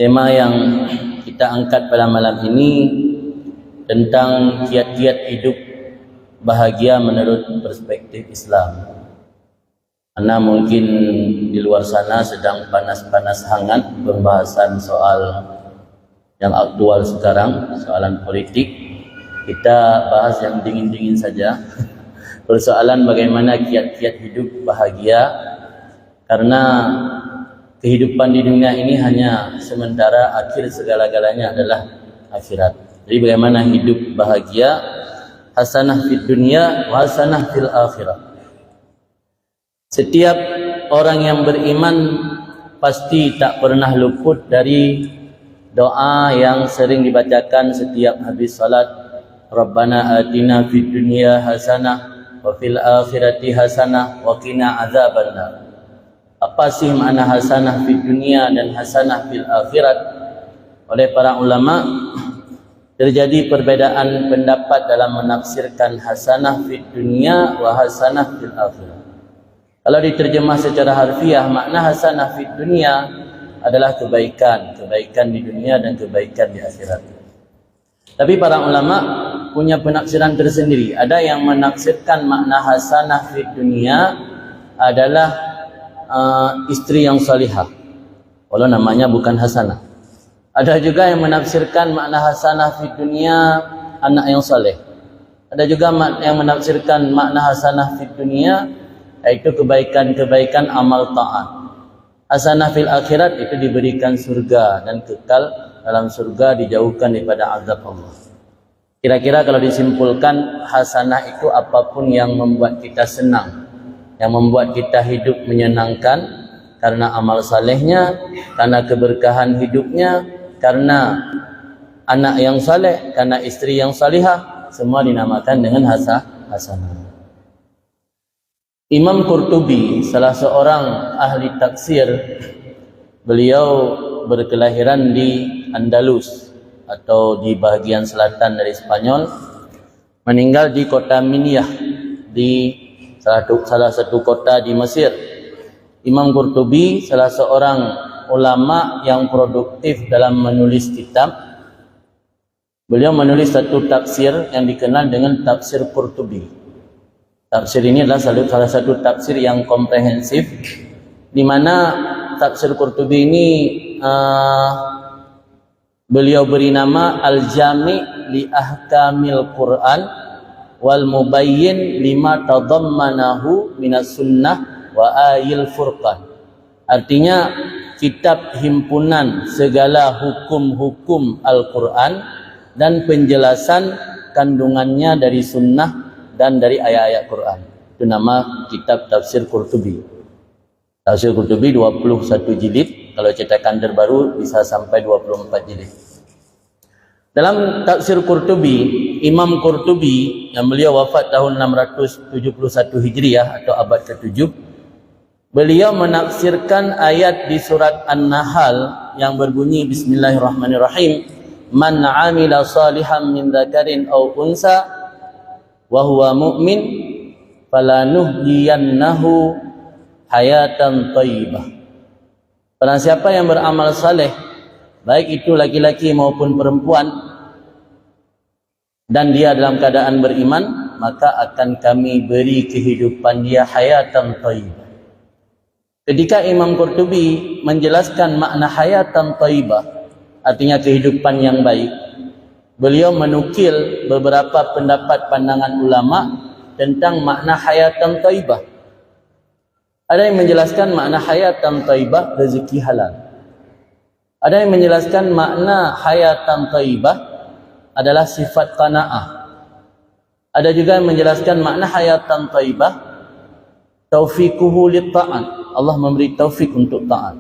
Tema yang kita angkat pada malam ini tentang kiat-kiat hidup bahagia menurut perspektif Islam. Karena mungkin di luar sana sedang panas-panas hangat pembahasan soal yang aktual sekarang, soalan politik. Kita bahas yang dingin-dingin saja. Persoalan bagaimana kiat-kiat hidup bahagia, karena kehidupan di dunia ini hanya sementara, akhir segala-galanya adalah akhirat. Jadi bagaimana hidup bahagia, hasanah fid dunia wa hasanah fil akhirah. Setiap orang yang beriman pasti tak pernah luput dari doa yang sering dibacakan setiap habis salat. Rabbana atina fid dunya hasanah wa fil akhirati hasanah wa qina azabannar. Apa sih makna hasanah fid dunia dan hasanah fil akhirat? Oleh para ulama terjadi perbedaan pendapat dalam menafsirkan hasanah fid dunia wa hasanah fil akhirat. Kalau diterjemah secara harfiah, makna hasanah fid dunia adalah kebaikan di dunia dan kebaikan di akhirat. Tapi para ulama punya penafsiran tersendiri. Ada yang menafsirkan makna hasanah fid dunia adalah istri yang salihah, walau namanya bukan hasanah. Ada juga yang menafsirkan makna hasanah fid dunia anak yang saleh. Ada juga yang menafsirkan makna hasanah fid dunia yaitu kebaikan-kebaikan amal taat. Hasanah fil akhirat itu diberikan surga dan kekal dalam surga, dijauhkan daripada azab Allah. Kira-kira kalau disimpulkan, hasanah itu apapun yang membuat kita senang, yang membuat kita hidup menyenangkan karena amal salehnya, karena keberkahan hidupnya, karena anak yang saleh, karena istri yang salihah, semua dinamakan dengan hasanah. Imam Qurtubi, salah seorang ahli tafsir, beliau berkelahiran di Andalus atau di bahagian selatan dari Spanyol, meninggal di kota Minyah, di salah satu kota di Mesir. Imam Qurtubi salah seorang ulama yang produktif dalam menulis kitab. Beliau menulis satu tafsir yang dikenal dengan tafsir Qurtubi. Tafsir ini adalah salah satu tafsir yang komprehensif, di mana tafsir Qurtubi ini beliau beri nama Al-Jami' li Ahkamil Quran wal Mubayyin lima tadammanahu minas sunnah wa ayil furqan. Artinya kitab himpunan segala hukum-hukum Al-Quran dan penjelasan kandungannya dari sunnah dan dari ayat-ayat Quran. Itu nama kitab tafsir Qurtubi. Tafsir Qurtubi 21 jilid, kalau cetakan terbaru bisa sampai 24 jilid. Dalam tafsir Qurtubi, Imam Qurtubi yang beliau wafat tahun 671 Hijriah atau abad ke-7, beliau menafsirkan ayat di surat An-Nahl yang berbunyi Bismillahirrahmanirrahim, man 'amila salihan min dzakarin aw unsa wa huwa mu'min falanuhyiyannahu hayatan thayyibah. Barang siapa yang beramal saleh, baik itu laki-laki maupun perempuan, dan dia dalam keadaan beriman, maka akan kami beri kehidupan dia hayatan thayyibah. Ketika Imam Qurtubi menjelaskan makna hayatan thayyibah, artinya kehidupan yang baik, beliau menukil beberapa pendapat pandangan ulama tentang makna hayatan thayyibah. Ada yang menjelaskan makna hayatan thayyibah rezeki halal. Ada yang menjelaskan makna hayatan thayyibah adalah sifat qanaah. Ada juga yang menjelaskan makna hayatan thayyibah taufiquhu lit ta'at. Allah memberi taufik untuk taat.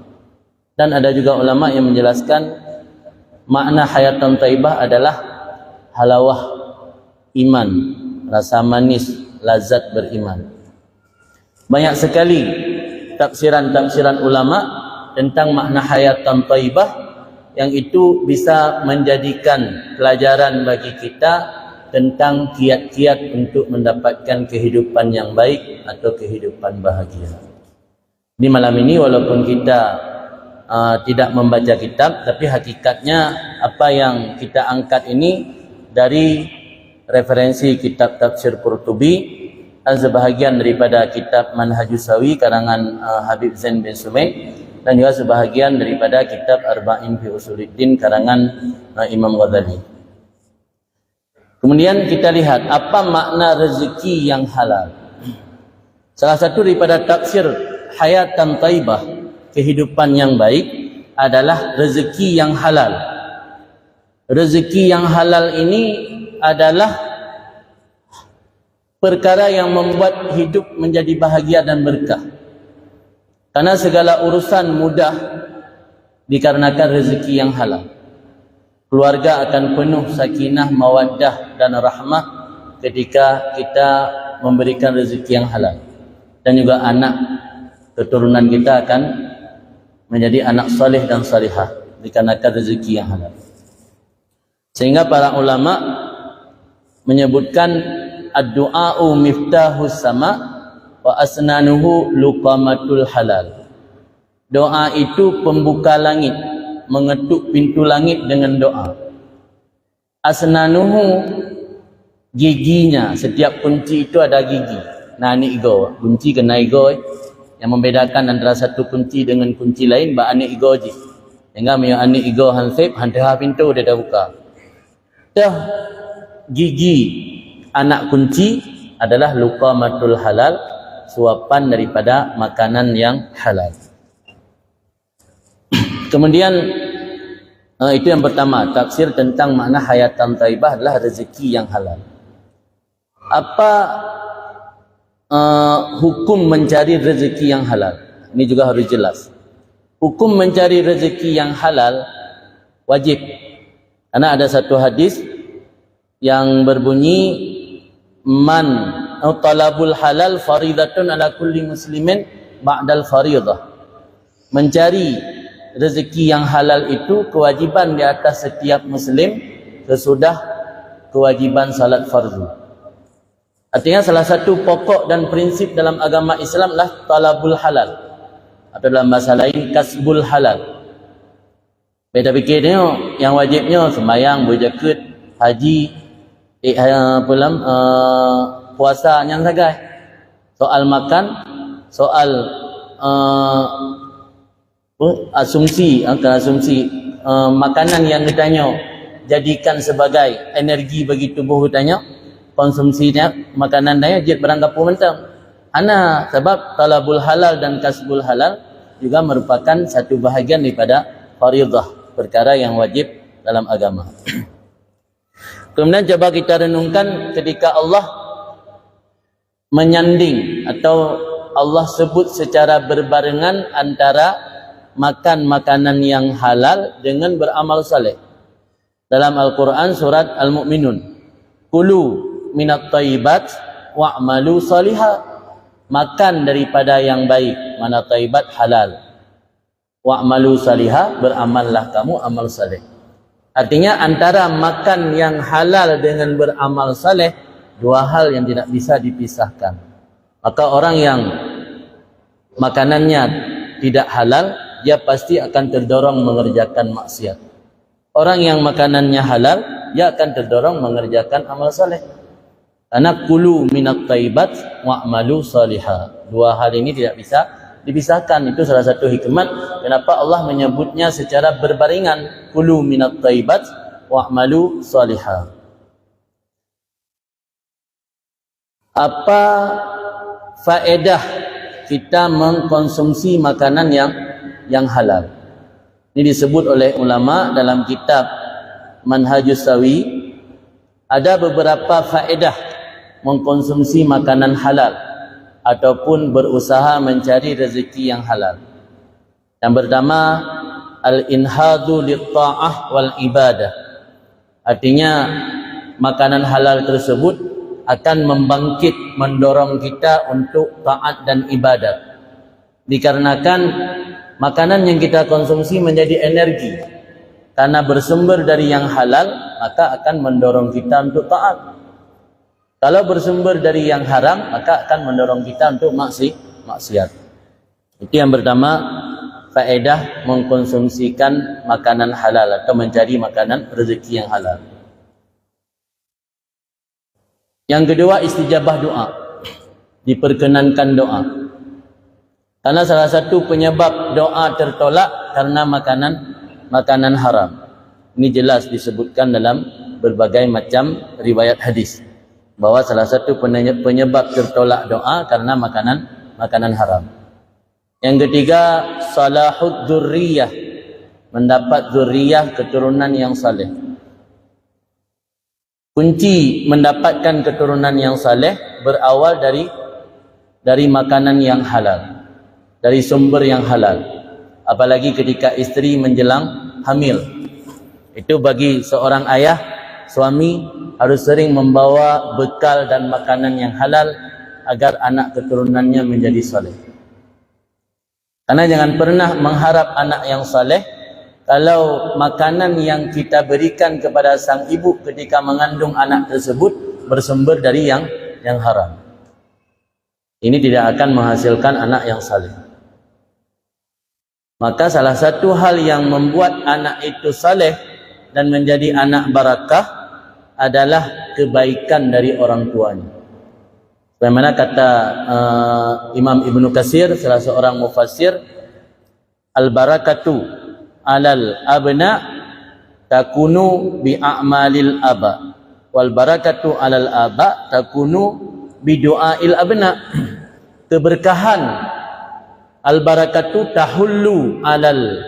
Dan ada juga ulama yang menjelaskan makna hayatan thayyibah adalah halawah iman, rasa manis, lazat beriman. Banyak sekali tafsiran-tafsiran ulama tentang makna hayatan thayyibah yang itu bisa menjadikan pelajaran bagi kita tentang kiat-kiat untuk mendapatkan kehidupan yang baik atau kehidupan bahagia. Di malam ini walaupun kita tidak membaca kitab, tapi hakikatnya apa yang kita angkat ini dari referensi kitab tafsir Qurtubi dan sebahagian daripada kitab Manhajus Sawi karangan Habib Zain bin Sumaid, dan juga sebahagian daripada kitab Arba'in fi Usuluddin karangan Imam Ghazali. Kemudian kita lihat apa makna rezeki yang halal. Salah satu daripada tafsir hayatan thayyibah, kehidupan yang baik, adalah rezeki yang halal. Rezeki yang halal ini adalah perkara yang membuat hidup menjadi bahagia dan berkah. Karena segala urusan mudah dikarenakan rezeki yang halal. Keluarga akan penuh sakinah, mawaddah dan rahmah ketika kita memberikan rezeki yang halal. Dan juga anak keturunan kita akan menjadi anak saleh dan salihah dikarenakan rezeki yang halal. Sehingga para ulama menyebutkan ad-du'a'u miftahus sama wa asnanuhu luqamatul halal. Doa itu pembuka langit, mengetuk pintu langit dengan doa. Asnanuhu, giginya, setiap kunci itu ada gigi. Nah ni igo, kunci kena igo. Yang membedakan antara satu kunci dengan kunci lain ba ani igo je. Sehingga meu ani igo hansip hantar pintu dia dah buka. Dah gigi anak kunci adalah luqamatul halal, suapan daripada makanan yang halal. Kemudian itu yang pertama, tafsir tentang makna hayatan thayyibah adalah rezeki yang halal. Apa hukum mencari rezeki yang halal? Ini juga harus jelas. Hukum mencari rezeki yang halal wajib. Karena ada satu hadis yang berbunyi man talabul halal faridatun ala kulli muslimin ba'dal faridah. Mencari rezeki yang halal itu kewajiban di atas setiap muslim sesudah kewajiban salat fardu. Artinya salah satu pokok dan prinsip dalam agama Islam adalah talabul halal, atau dalam bahasa lain kasbul halal. Beda fikirnya, yang wajibnya sembahyang, berzakat, haji, puasa yang sagai. Soal makan, soal asumsi makanan yang ditanya jadikan sebagai energi bagi tubuh ditanya, konsumsinya makanan daya jid barang kapur mentang. Ana sebab talabul halal dan kasbul halal juga merupakan satu bahagian daripada faridah, perkara yang wajib dalam agama. Kemudian coba kita renungkan ketika Allah menyanding atau Allah sebut secara berbarengan antara makan makanan yang halal dengan beramal saleh. Dalam Al-Quran surat Al-Mu'minun, kulu minat thayyibat wa'malu salihah. Makan daripada yang baik, mana thayyibat halal. Wa'malu salihah, beramallah kamu amal saleh. Artinya antara makan yang halal dengan beramal saleh, dua hal yang tidak bisa dipisahkan. Maka orang yang makanannya tidak halal, dia pasti akan terdorong mengerjakan maksiat. Orang yang makanannya halal, dia akan terdorong mengerjakan amal saleh. Karena kulu minat thayyibat wa'malu salihah. Dua hal ini tidak bisa dipisahkan. Itu salah satu hikmat kenapa Allah menyebutnya secara berbarengan, kulu minat thayyibat wa'malu salihah. Apa faedah kita mengkonsumsi makanan yang halal? Ini disebut oleh ulama dalam kitab Manhajus Sawi. Ada beberapa faedah mengkonsumsi makanan halal ataupun berusaha mencari rezeki yang halal. Yang pertama, al-inhadu lit-ta'ah wal ibadah. Artinya makanan halal tersebut akan membangkit, mendorong kita untuk taat dan ibadat. Dikarenakan makanan yang kita konsumsi menjadi energi, karena bersumber dari yang halal, maka akan mendorong kita untuk taat. Kalau bersumber dari yang haram, maka akan mendorong kita untuk maksiat. Itu yang pertama, faedah mengkonsumsikan makanan halal atau mencari makanan rezeki yang halal. Yang kedua, istijabah doa. Diperkenankan doa. Karena salah satu penyebab doa tertolak karena makanan haram. Ini jelas disebutkan dalam berbagai macam riwayat hadis bahwa salah satu penyebab tertolak doa karena makanan haram. Yang ketiga, salahud dzurriyyah, mendapat zurriyah keturunan yang saleh. Kunci mendapatkan keturunan yang saleh berawal dari makanan yang halal, dari sumber yang halal. Apalagi ketika isteri menjelang hamil. Itu bagi seorang ayah, suami harus sering membawa bekal dan makanan yang halal agar anak keturunannya menjadi saleh. Karena jangan pernah mengharap anak yang saleh kalau makanan yang kita berikan kepada sang ibu ketika mengandung anak tersebut bersumber dari yang haram. Ini tidak akan menghasilkan anak yang saleh. Maka salah satu hal yang membuat anak itu saleh dan menjadi anak barakah adalah kebaikan dari orang tuanya. Bagaimana kata Imam Ibnu Katsir, salah seorang mufassir, al-barakatu alal abna takunu bi a'malil aba wal barakatu alal aba takunu bi du'ail abna. Keberkahan al-barakatu tahullu alal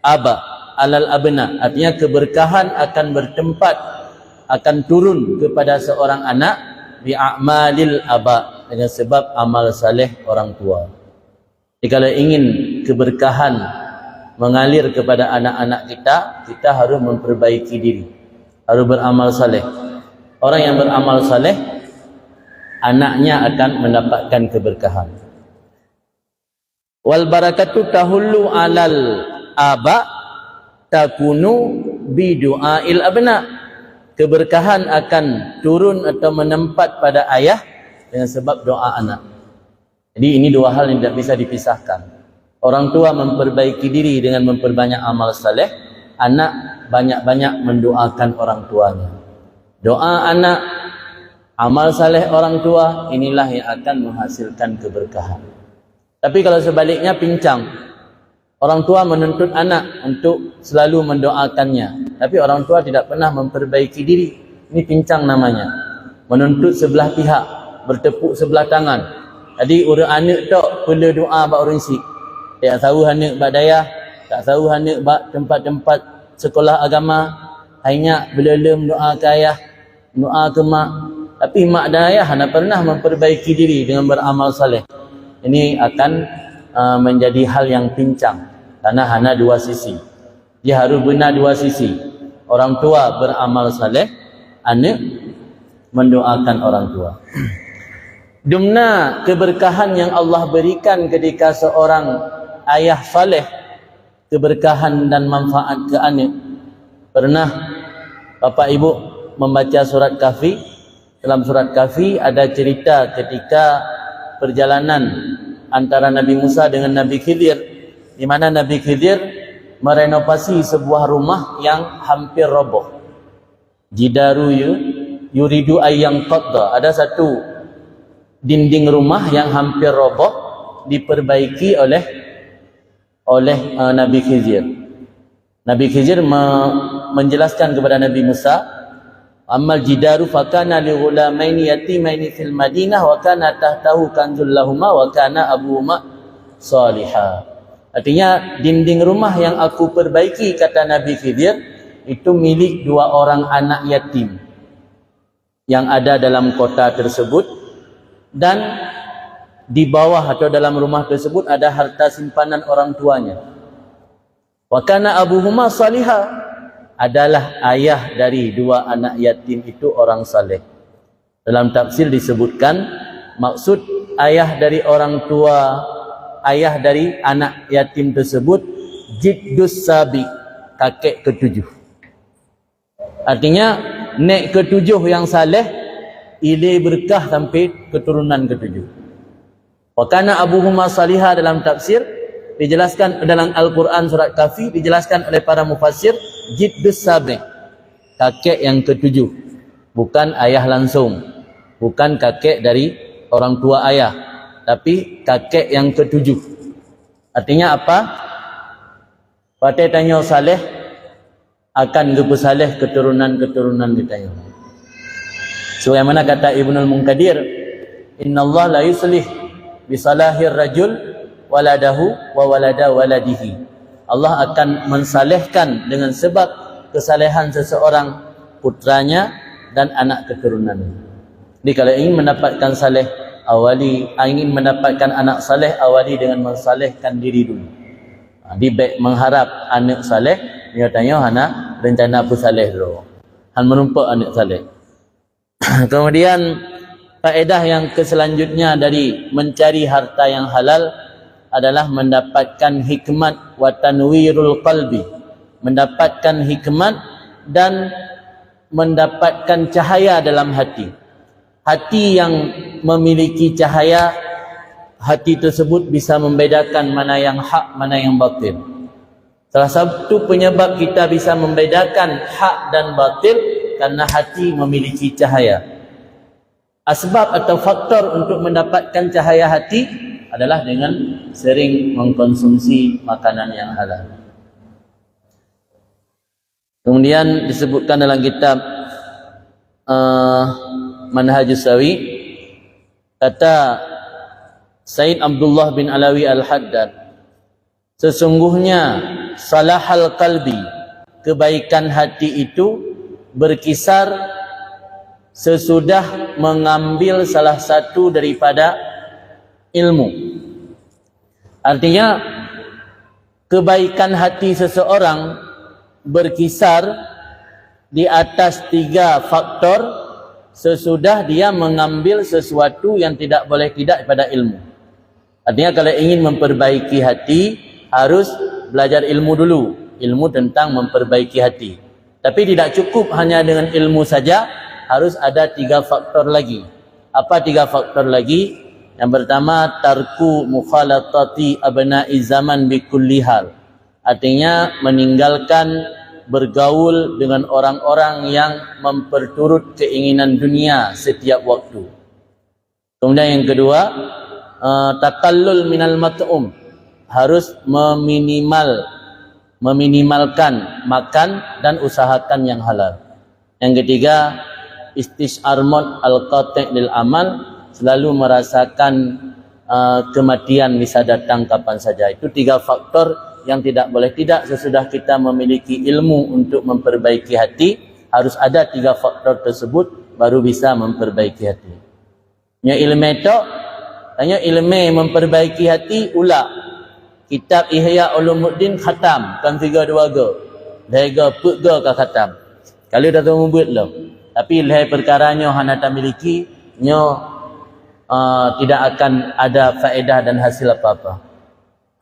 aba alal abna, artinya keberkahan akan bertempat, akan turun kepada seorang anak bi'amalil aba, dengan sebab amal saleh orang tua. Jadi kalau ingin keberkahan mengalir kepada anak-anak kita harus memperbaiki diri, harus beramal saleh. Orang yang beramal saleh, anaknya akan mendapatkan keberkahan. Wal barakatu tahullu alal aba takunu bi du'ail abna. Keberkahan akan turun atau menempat pada ayah dengan sebab doa anak. Jadi ini dua hal yang tidak bisa dipisahkan. Orang tua memperbaiki diri dengan memperbanyak amal saleh, anak banyak-banyak mendoakan orang tuanya. Doa anak, amal saleh orang tua, inilah yang akan menghasilkan keberkahan. Tapi kalau sebaliknya pincang, orang tua menuntut anak untuk selalu mendoakannya, tapi orang tua tidak pernah memperbaiki diri. Ini pincang namanya. Menuntut sebelah pihak, bertepuk sebelah tangan. Jadi orang anak tak perlu doa bak orang si. Tak tahu anak bak dayah, tak tahu anak bak tempat-tempat sekolah agama. Hanya belum doa ke ayah, doa ke mak. Tapi mak dan ayah tak pernah memperbaiki diri dengan beramal saleh. Ini akan menjadi hal yang pincang karena hanya dua sisi. Dia harus benar dua sisi. Orang tua beramal saleh, anak mendoakan orang tua. Dumna keberkahan yang Allah berikan ketika seorang ayah saleh, keberkahan dan manfaat ke anak. Pernah Bapak Ibu membaca surat Kahfi? Dalam surat Kahfi ada cerita ketika perjalanan antara Nabi Musa dengan Nabi Khidir, di mana Nabi Khidir merenovasi sebuah rumah yang hampir roboh. Jidaru yuridu ayyang qadda. Ada satu dinding rumah yang hampir roboh diperbaiki oleh Nabi Khidir. Nabi Khidir menjelaskan kepada Nabi Musa, amal jidaru fakana li ghulamaini yatimaini fil Madinah wa kana tahtahu kanzul lahumā wa kana abuhuma salihah. Artinya dinding rumah yang aku perbaiki, kata Nabi Khidir, itu milik dua orang anak yatim yang ada dalam kota tersebut, dan di bawah atau dalam rumah tersebut ada harta simpanan orang tuanya. Wa kana abuhuma salihah, adalah ayah dari dua anak yatim itu orang saleh. Dalam tafsir disebutkan maksud ayah dari orang tua, ayah dari anak yatim tersebut jiddus sabi, kakek ketujuh. Artinya nek ketujuh yang saleh, ile berkah sampai keturunan ketujuh. Wa kana abuhuma salihah, dalam tafsir dijelaskan dalam Al-Quran surat Kahfi, dijelaskan oleh para mufassir, jiddus sabi', kakek yang ketujuh, bukan ayah langsung, bukan kakek dari orang tua ayah, tapi kakek yang ketujuh. Artinya apa? Patai tanya saleh akan gepesaleh keturunan-keturunan ditanya. Sebagaimana kata Ibnul Munkadir, innallaha la yuslih bisalahir rajul waladahu wa walada waladihi. Allah akan mensalehkan dengan sebab kesalehan seseorang putranya dan anak keturunannya. Jadi kalau ingin mendapatkan saleh, ingin mendapatkan anak saleh, awali dengan mensalehkan diri dulu. Di baik mengharap anak saleh, dia tanya anak rencana apa saleh dulu. Han menumpak anak saleh. Kemudian faedah yang keselanjutnya dari mencari harta yang halal adalah mendapatkan hikmat wa tanwirul qalbi, mendapatkan hikmat dan mendapatkan cahaya dalam hati. Hati yang memiliki cahaya, hati tersebut bisa membedakan mana yang hak, mana yang batil. Salah satu penyebab kita bisa membedakan hak dan batil karena hati memiliki cahaya. Asbab atau faktor untuk mendapatkan cahaya hati adalah dengan sering mengkonsumsi makanan yang halal. Kemudian disebutkan dalam kitab Manhajus Sawi, kata Said Abdullah bin Alawi Al-Haddad, sesungguhnya salahal qalbi, kebaikan hati itu berkisar sesudah mengambil salah satu daripada ilmu. Artinya kebaikan hati seseorang berkisar di atas 3 faktor sesudah dia mengambil sesuatu yang tidak boleh tidak pada ilmu. Artinya kalau ingin memperbaiki hati, harus belajar ilmu dulu, ilmu tentang memperbaiki hati. Tapi tidak cukup hanya dengan ilmu saja, harus ada 3 faktor lagi. Apa 3 faktor lagi? Yang pertama, tarku mukhalatati abna'i zaman bikulli hal. Artinya meninggalkan bergaul dengan orang-orang yang memperturut keinginan dunia setiap waktu. Kemudian yang kedua, takallul minal mat'um, harus meminimalkan makan dan usahakan yang halal. Yang ketiga, istish'ar maut al-qati' lil amal, selalu merasakan kematian bisa datang kapan saja. Itu 3 faktor yang tidak boleh tidak sesudah kita memiliki ilmu untuk memperbaiki hati. Harus ada 3 faktor tersebut baru bisa memperbaiki hati. Nya ilmu itu, tanya ilmu memperbaiki hati ulah. Kitab Ihya Ulumuddin khatam kan 3 ga. Lega pega ka khatam. Kalau dah tahu buat lah. Tapi leh perkaranya hana tak miliki, tidak akan ada faedah dan hasil apa-apa.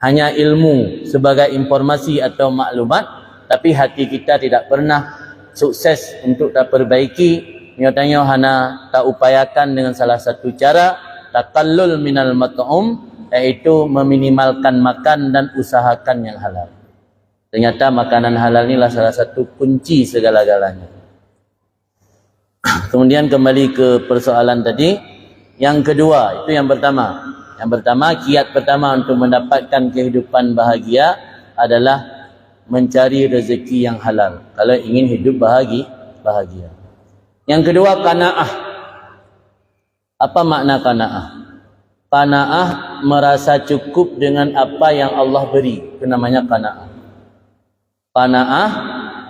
Hanya ilmu sebagai informasi atau maklumat, tapi hati kita tidak pernah sukses untuk tak perbaiki. Nyatanya hana tak upayakan dengan salah satu cara, takallul minal mat'um, iaitu meminimalkan makan dan usahakan yang halal. Ternyata makanan halal inilah salah satu kunci segala-galanya. Kemudian kembali ke persoalan tadi, yang kedua, itu yang pertama. Yang pertama, kiat pertama untuk mendapatkan kehidupan bahagia adalah mencari rezeki yang halal. Kalau ingin hidup bahagia. Yang kedua, qanaah. Apa makna qanaah? Qanaah merasa cukup dengan apa yang Allah beri. Itu namanya qanaah. Qanaah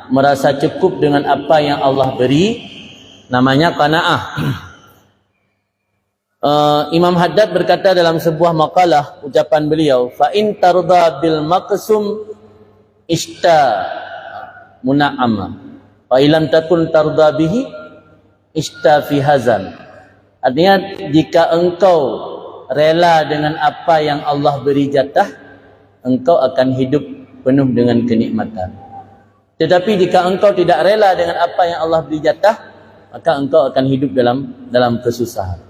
merasa cukup dengan apa yang Allah beri, namanya qanaah. Imam Haddad berkata dalam sebuah makalah, ucapan beliau, fa in tarda bil maqsum ista muna'ama wa ilam takun tarda bihi ista fi hazan. Artinya, jika engkau rela dengan apa yang Allah beri jatah, engkau akan hidup penuh dengan kenikmatan. Tetapi jika engkau tidak rela dengan apa yang Allah beri jatah, maka engkau akan hidup dalam kesusahan.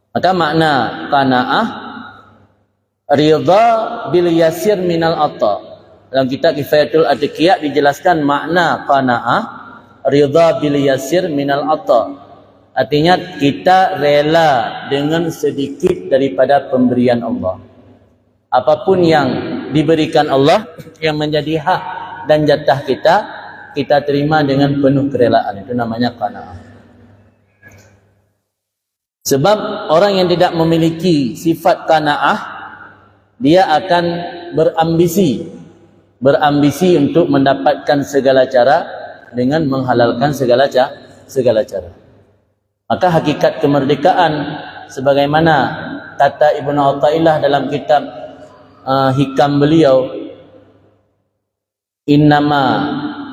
Maka makna qanaah Ridha bil yasir minal ata. Dalam kitab Kifayatul Atqiyah dijelaskan makna qanaah, ridha bil yasir minal ata. Artinya kita rela dengan sedikit daripada pemberian Allah. Apapun yang diberikan Allah yang menjadi hak dan jatah kita, kita terima dengan penuh kerelaan. Itu namanya qanaah. Sebab orang yang tidak memiliki sifat qanaah, dia akan berambisi untuk mendapatkan segala cara dengan menghalalkan segala cara. Maka hakikat kemerdekaan sebagaimana kata Ibnu Athaillah dalam kitab hikam beliau, innama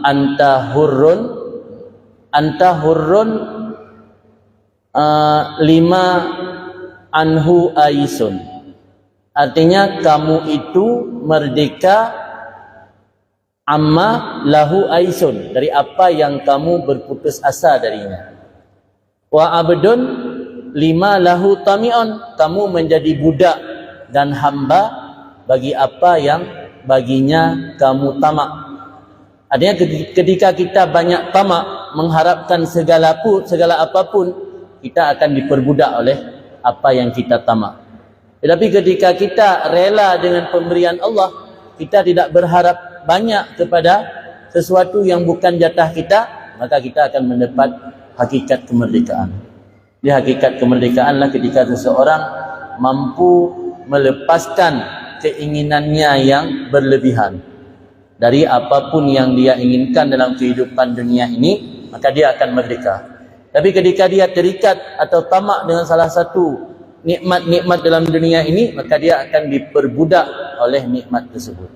anta hurrun lima anhu aisun. Artinya kamu itu merdeka amma lahu aisun, dari apa yang kamu berputus asa darinya. Wa abdun lima lahu tami'un, kamu menjadi budak dan hamba bagi apa yang baginya kamu tamak. Artinya ketika kita banyak tamak, mengharapkan segala apapun, kita akan diperbudak oleh apa yang kita tamak. Tetapi ketika kita rela dengan pemberian Allah, kita tidak berharap banyak kepada sesuatu yang bukan jatah kita, maka kita akan mendapat hakikat kemerdekaan. Di hakikat kemerdekaanlah ketika seseorang mampu melepaskan keinginannya yang berlebihan dari apapun yang dia inginkan dalam kehidupan dunia ini, maka dia akan merdeka. Tapi ketika dia terikat atau tamak dengan salah satu nikmat-nikmat dalam dunia ini, maka dia akan diperbudak oleh nikmat tersebut.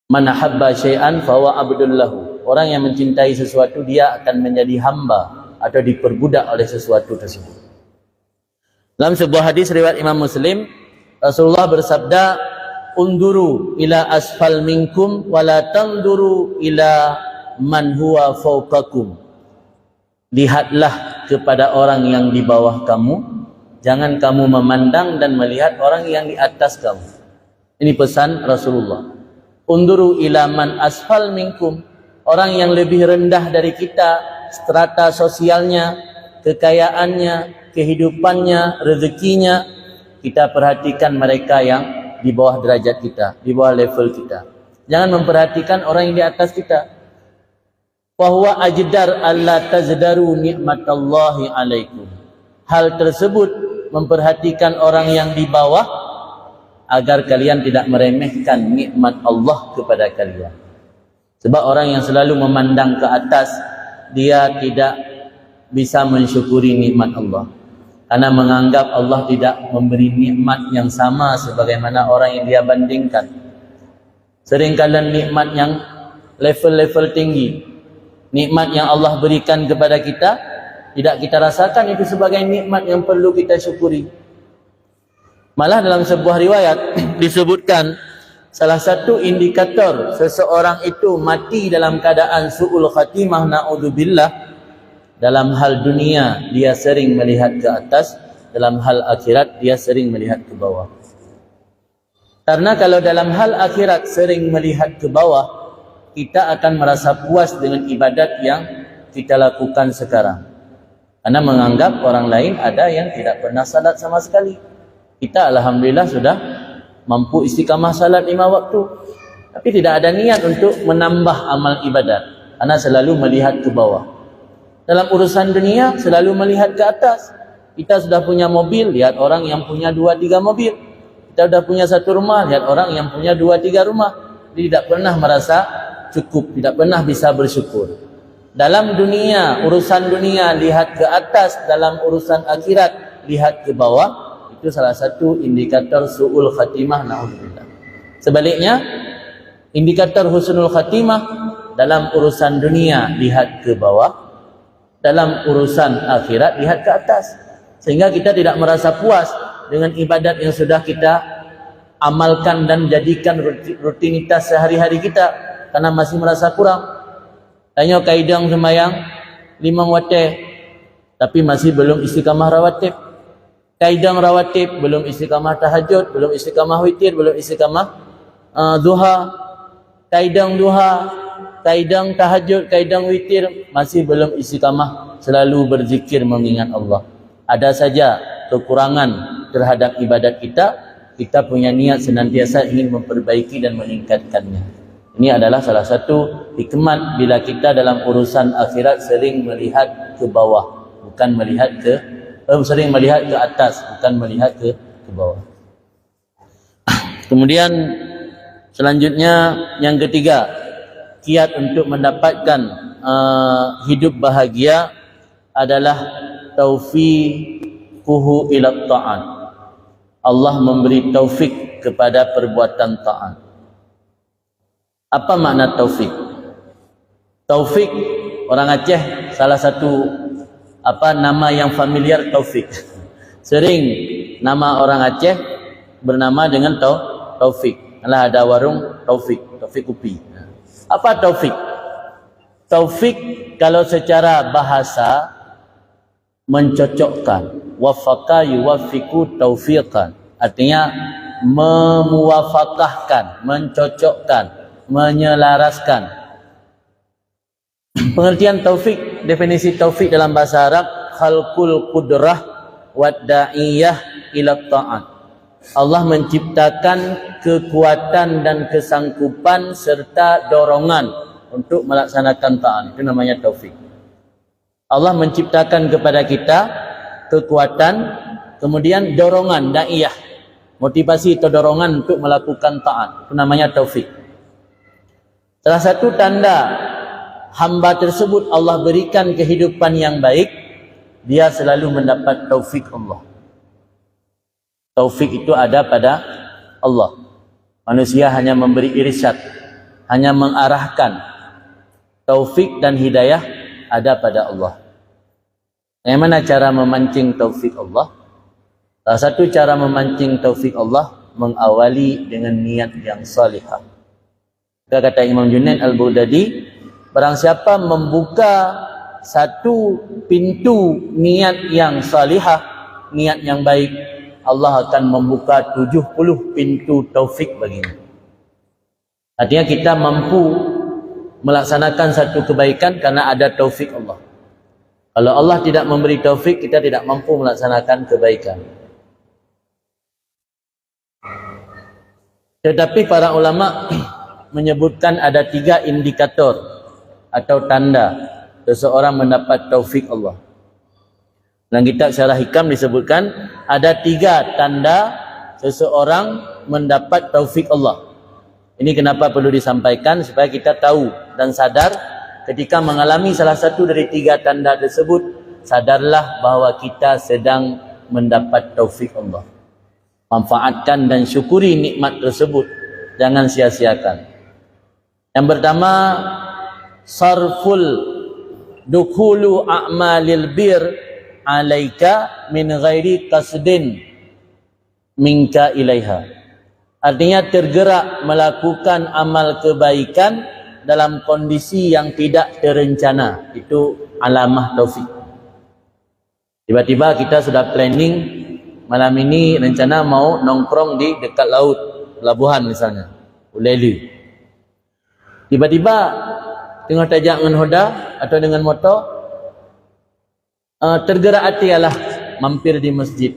Man habba syai'an fahuwa abdul lahu. Orang yang mencintai sesuatu, dia akan menjadi hamba atau diperbudak oleh sesuatu tersebut. Dalam sebuah hadis riwayat Imam Muslim, Rasulullah bersabda, "Unduru ila asfal minkum wa la tanduru ila man huwa fawqakum." Lihatlah kepada orang yang di bawah kamu, jangan kamu memandang dan melihat orang yang di atas kamu. Ini pesan Rasulullah. Unduru ila man asfal minkum. Orang yang lebih rendah dari kita, strata sosialnya, kekayaannya, kehidupannya, rezekinya, kita perhatikan mereka yang di bawah derajat kita, di bawah level kita. Jangan memperhatikan orang yang di atas kita. Wa huwa ajdar alla tazdaru ni'matallahi alaikum. Hal tersebut memperhatikan orang yang di bawah agar kalian tidak meremehkan nikmat Allah kepada kalian. Sebab orang yang selalu memandang ke atas, dia tidak bisa mensyukuri nikmat Allah. Karena menganggap Allah tidak memberi nikmat yang sama sebagaimana orang yang dia bandingkan. Seringkali nikmat yang level-level tinggi, nikmat yang Allah berikan kepada kita, tidak kita rasakan itu sebagai nikmat yang perlu kita syukuri. Malah dalam sebuah riwayat disebutkan salah satu indikator seseorang itu mati dalam keadaan su'ul khatimah, na'udzubillah, dalam hal dunia dia sering melihat ke atas, dalam hal akhirat dia sering melihat ke bawah. Karena kalau dalam hal akhirat sering melihat ke bawah, kita akan merasa puas dengan ibadat yang kita lakukan sekarang. Karena menganggap orang lain ada yang tidak pernah salat sama sekali. Kita alhamdulillah sudah mampu istiqamah salat 5 waktu. Tapi tidak ada niat untuk menambah amal ibadat. Karena selalu melihat ke bawah. Dalam urusan dunia selalu melihat ke atas. Kita sudah punya mobil, lihat orang yang punya 2-3 mobil. Kita sudah punya 1 rumah, lihat orang yang punya 2-3 rumah. Dia tidak pernah merasa cukup, tidak pernah bisa bersyukur. Dalam dunia, urusan dunia lihat ke atas, dalam urusan akhirat lihat ke bawah. Itu salah satu indikator su'ul khatimah, na'udzubillah. Sebaliknya, indikator husnul khatimah dalam urusan dunia lihat ke bawah, dalam urusan akhirat lihat ke atas. Sehingga kita tidak merasa puas dengan ibadat yang sudah kita amalkan dan jadikan rutinitas sehari-hari kita, karena masih merasa kurang. Tanya kaidang sembahyang 5 waktu, tapi masih belum istiqamah rawatib. Kaidang rawatib, belum istiqamah tahajud, belum istiqamah witir, belum istiqamah duha. Kaidang duha, kaidang tahajud, kaidang witir, masih belum istiqamah selalu berzikir mengingat Allah. Ada saja kekurangan terhadap ibadat kita, kita punya niat senantiasa ingin memperbaiki dan meningkatkannya. Ini adalah salah satu hikmat bila kita dalam urusan akhirat sering melihat ke bawah, bukan melihat ke sering melihat ke atas, bukan melihat ke bawah. Kemudian selanjutnya yang ketiga, kiat untuk mendapatkan hidup bahagia adalah taufiquhu ila ta'at. Allah memberi taufik kepada perbuatan taat. Apa makna taufik? Taufik, orang Aceh salah satu nama yang familiar, Taufik. Sering nama orang Aceh bernama dengan Taufik. Malah ada warung Taufik Kopi. Apa Taufik? Taufik kalau secara bahasa mencocokkan. Wafaqa yuwafiqu taufiqan. Artinya memuwafaqahkan, mencocokkan, menyelaraskan. Pengertian taufik, definisi taufik dalam bahasa Arab, khalqul qudrah wa da'iyah ila ta'at. Allah menciptakan kekuatan dan kesanggupan serta dorongan untuk melaksanakan taat. Itu namanya taufik. Allah menciptakan kepada kita kekuatan, kemudian dorongan, da'iyah, motivasi atau dorongan untuk melakukan taat. Itu namanya taufik. Salah satu tanda hamba tersebut Allah berikan kehidupan yang baik, dia selalu mendapat taufik Allah. Taufik itu ada pada Allah. Manusia hanya memberi irsyad, hanya mengarahkan. Taufik dan hidayah ada pada Allah. Bagaimana cara memancing taufik Allah? Salah satu cara memancing taufik Allah, mengawali dengan niat yang salihah. Kata Imam Junaid Al-Baghdadi, barang siapa membuka satu pintu niat yang salihah, niat yang baik, Allah akan membuka 70 pintu taufik baginya. Artinya kita mampu melaksanakan satu kebaikan karena ada taufik Allah. Kalau Allah tidak memberi taufik, kita tidak mampu melaksanakan kebaikan. Tetapi para ulama menyebutkan ada 3 indikator atau tanda seseorang mendapat taufik Allah. Dalam kitab Syarah Hikam disebutkan ada 3 tanda seseorang mendapat taufik Allah. Ini kenapa perlu disampaikan supaya kita tahu dan sadar ketika mengalami salah satu dari 3 tanda tersebut, sadarlah bahawa kita sedang mendapat taufik Allah. Manfaatkan dan syukuri nikmat tersebut, jangan sia-siakan. Yang pertama, sarful dukhulu a'malil bir alaika min ghairi qasdin minka ilaiha. Artinya tergerak melakukan amal kebaikan dalam kondisi yang tidak terencana. Itu alamah taufik. Tiba-tiba kita sudah planning malam ini rencana mau nongkrong di dekat laut, pelabuhan misalnya, Uleli. Tiba-tiba tengah tajak dengan hoda atau dengan motor, tergerak hati ialah mampir di masjid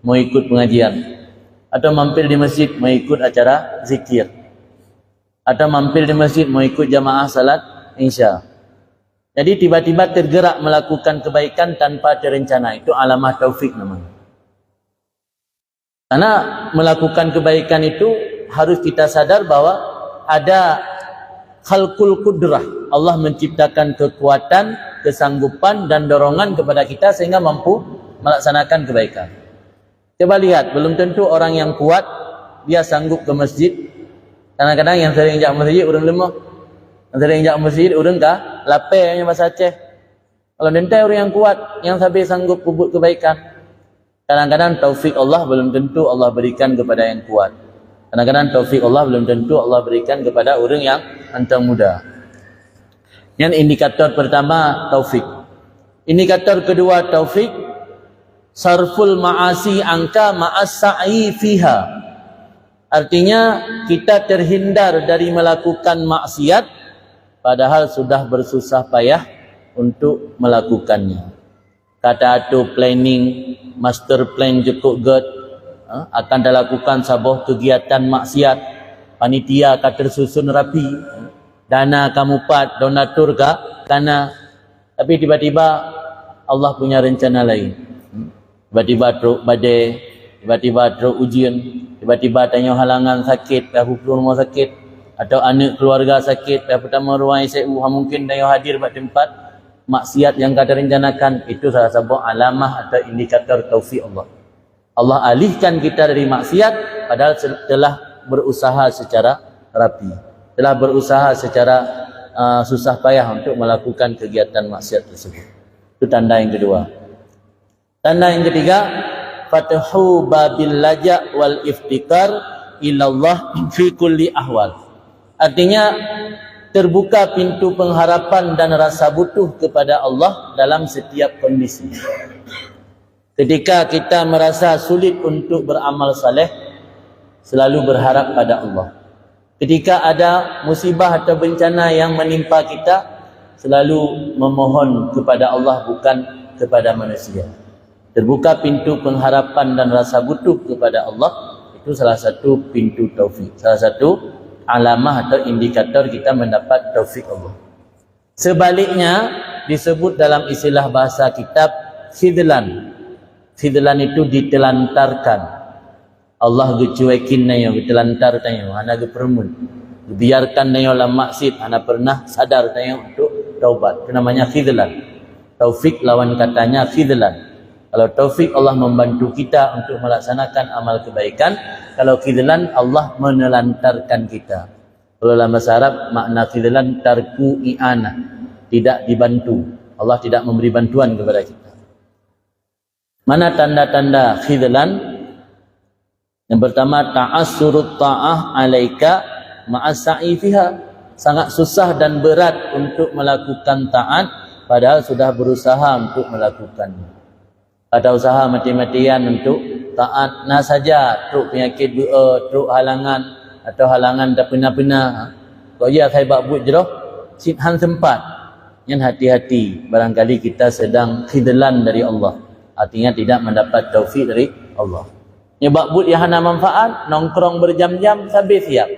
mau ikut pengajian, atau mampir di masjid mau ikut acara zikir, atau mampir di masjid mau ikut jamaah salat Isya. Jadi tiba-tiba tergerak melakukan kebaikan tanpa terencana, itu alamah taufik namanya. Karena melakukan kebaikan itu harus kita sadar bahwa ada khalqul qudrah. Allah menciptakan kekuatan, kesanggupan dan dorongan kepada kita sehingga mampu melaksanakan kebaikan. Coba lihat, belum tentu orang yang kuat dia sanggup ke masjid. Kadang-kadang yang sering jak masjid urang lemah. Yang sering jak masjid urang kah lapenya bahasa Aceh. Kalau nentai orang yang kuat yang sampai sanggup berbuat kebaikan. Kadang-kadang taufik Allah belum tentu Allah berikan kepada yang kuat. Kadang-kadang taufik Allah belum tentu Allah berikan kepada orang yang antang muda. Yang indikator pertama taufik. Indikator kedua taufik, sarful ma'asi angka ma'as sa'i fiha. Artinya kita terhindar dari melakukan maksiat padahal sudah bersusah payah untuk melakukannya. Kata tu planning, master plan cukup good, akan dilakukan sebuah kegiatan maksiat, panitia akan tersusun rapi, dana kamu pat, donatur ka kana, tapi tiba-tiba Allah punya rencana lain. Tiba-tiba teruk badai, tiba-tiba teruk ujian, tiba-tiba tanya halangan sakit, aku perlu rumah sakit, atau anak keluarga sakit, pertama ruang ICU, mungkin tanya hadir pada tempat maksiat yang kata rencanakan. Itu salah satu alamah atau indikator taufik Allah. Allah alihkan kita dari maksiat padahal telah berusaha secara rapi, telah berusaha secara susah payah untuk melakukan kegiatan maksiat tersebut. Itu tanda yang kedua. Tanda yang ketiga, fathu babil laja wal iftikar ilallah fi kulli ahwal. Artinya terbuka pintu pengharapan dan rasa butuh kepada Allah dalam setiap kondisi. Ketika kita merasa sulit untuk beramal saleh, selalu berharap pada Allah. Ketika ada musibah atau bencana yang menimpa kita, selalu memohon kepada Allah bukan kepada manusia. Terbuka pintu pengharapan dan rasa butuh kepada Allah, itu salah satu pintu taufik, salah satu alamah atau indikator kita mendapat taufik Allah. Sebaliknya disebut dalam istilah bahasa kitab khidlan. Khidlan itu ditelantarkan. Allah gecuekin nayo, ditelantar tayo, ana gepermun. Biarkan nayo la maksud, ana pernah sadar tayo untuk taubat. Itu namanya khidlan. Taufik lawan katanya khidlan. Kalau taufik Allah membantu kita untuk melaksanakan amal kebaikan, kalau khidlan Allah menelantarkan kita. Kalau dalam bahasa Arab makna khidlan tarku i'anah, tidak dibantu. Allah tidak memberi bantuan kepada kita. Mana tanda-tanda khidlan? Yang pertama, ta'assurut ta'ah alaika ma'as sa'i fiha. Sangat susah dan berat untuk melakukan taat padahal sudah berusaha untuk melakukannya. Ada usaha mati-matian untuk taat, nah saja truk penyakit truk halangan atau halangan tak pernah-pernah. Kau ya saya bak but jeroh han sempat. Yang hati-hati, barangkali kita sedang khidlan dari Allah. Artinya tidak mendapat taufik dari Allah. Yang bak but yang hana manfaat, nongkrong berjam-jam sampai siap.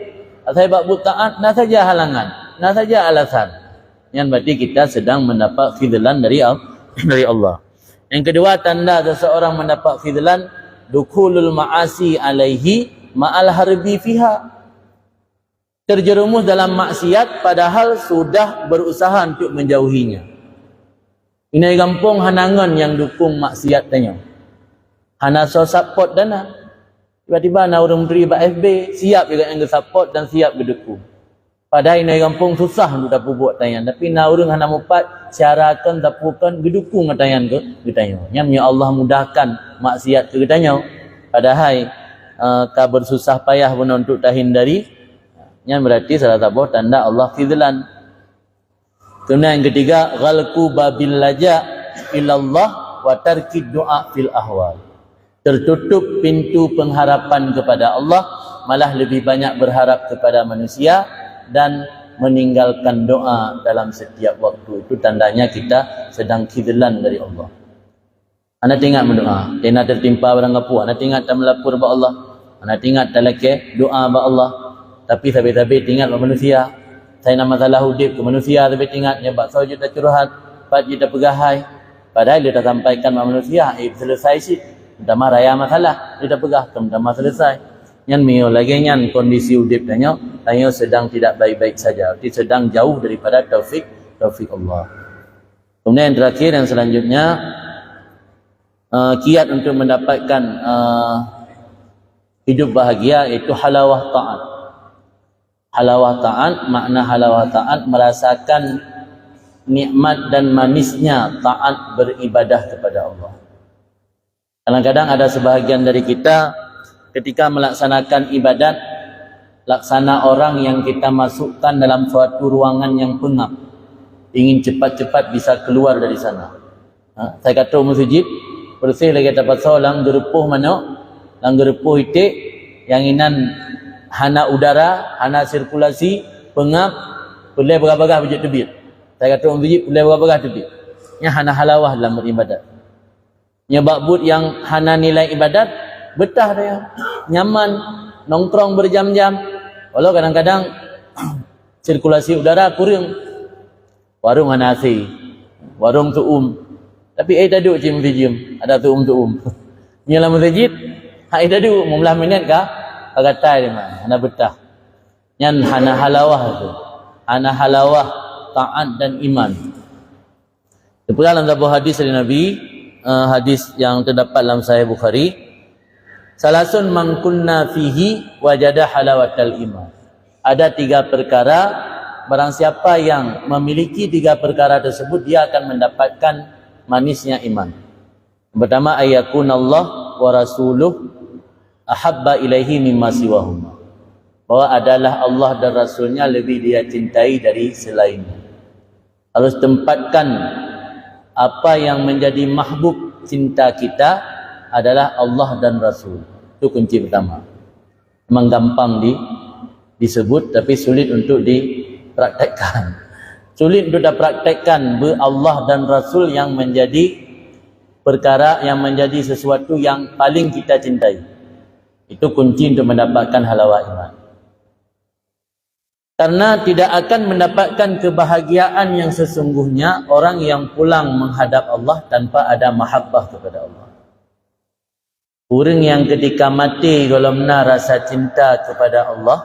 Saya bak but taat, nah saja halangan, nah saja alasan. Yang berarti kita sedang mendapat khidlan dari Allah. Yang kedua, tanda seseorang mendapat khidlan, dukhulul ma'asi alaihi ma'al harbi fiha. Terjerumus dalam maksiat padahal sudah berusaha untuk menjauhinya. Ini kampung hanangan yang dukung maksiat tanya. Hana so support dana. Tiba-tiba na orang menteri FB siap juga yang support dan siap berdukung. Padahal ini kampung susah untuk dapat buat tayan. Tapi na orang hana mupat syarakan dapukan gedukung tayan ke getanya. Nyamnya Allah mudahkan maksiat ke getanya. Padahal ka bersusah payah pun untuk tahindari. Yang berarti salah satu tanda Allah khidlan. Kemudian yang ketiga, ghalqu babil laja ilallah wa tarkid du'a fil ahwal. Tertutup pintu pengharapan kepada Allah, malah lebih banyak berharap kepada manusia dan meninggalkan doa dalam setiap waktu. Itu tandanya kita sedang khidlan dari Allah. Anda ingat berdoa, tena tertimpa barang apa, anda ingat tak melapor kepada Allah, anda ingat tak leke doa kepada Allah, tapi tapi ingat kepada manusia. Saya nak masalah hudib ke manusia, tapi ingat nyebab saya juta curhat, 4 juta pegahai. Padahal dia dah sampaikan kepada manusia, selesai sih. Pertama raya masalah, dia dah pegah, pertama selesai. Yang mio lagi yang kondisi hudib tanya sedang tidak baik-baik saja. Dia sedang jauh daripada taufik Allah. Kemudian yang terakhir, yang selanjutnya, kiat untuk mendapatkan hidup bahagia, iaitu halawah ta'at. Halawah ta'at, makna halawah ta'at, merasakan nikmat dan manisnya taat beribadah kepada Allah. Kadang-kadang ada sebahagian dari kita ketika melaksanakan ibadat, laksana orang yang kita masukkan dalam suatu ruangan yang pengap, ingin cepat-cepat bisa keluar dari sana. Saya kata masjid, bersih lagi tak pasal lang gerupuh mana, lang gerupuh itik yang inan hana udara, hana sirkulasi, pengap, pelai berabagah bejit tebit. Saya kata orang bejit pelai berabagah tebit. Nya hana halawah dalam beribadat. Nya bakbut yang hana nilai ibadat, betah dia. Nyaman, nongkrong berjam-jam. Walau kadang-kadang sirkulasi udara kurang. Warung hana AC, warung tuum. Tapi taduk cim video, ada tuum. Nya dalam masjid, taduk 15 minit kah? Kata dia mah, hana betah. Nyan hana halawah tu. Hana halawah taat dan iman. Seperti dalam sebuah hadis dari Nabi, hadis yang terdapat dalam Sahih Bukhari, salasun man kunna fihi wajada halawatal iman. Ada 3 perkara, barang siapa yang memiliki 3 perkara tersebut, dia akan mendapatkan manisnya iman. Pertama, ayakunallah wa rasuluh ahabba ilaihi mimma siwahuma. Bahwa adalah Allah dan Rasulnya lebih dia cintai dari selainnya. Harus tempatkan apa yang menjadi mahbub cinta kita adalah Allah dan Rasul. Itu kunci pertama. Memang gampang disebut tapi sulit untuk dipraktekkan. Sulit untuk dipraktekkan Allah dan Rasul yang menjadi perkara, yang menjadi sesuatu yang paling kita cintai. Itu kunci untuk mendapatkan halawah iman. Karena tidak akan mendapatkan kebahagiaan yang sesungguhnya orang yang pulang menghadap Allah tanpa ada mahabbah kepada Allah. Orang yang ketika mati kalau benar rasa cinta kepada Allah,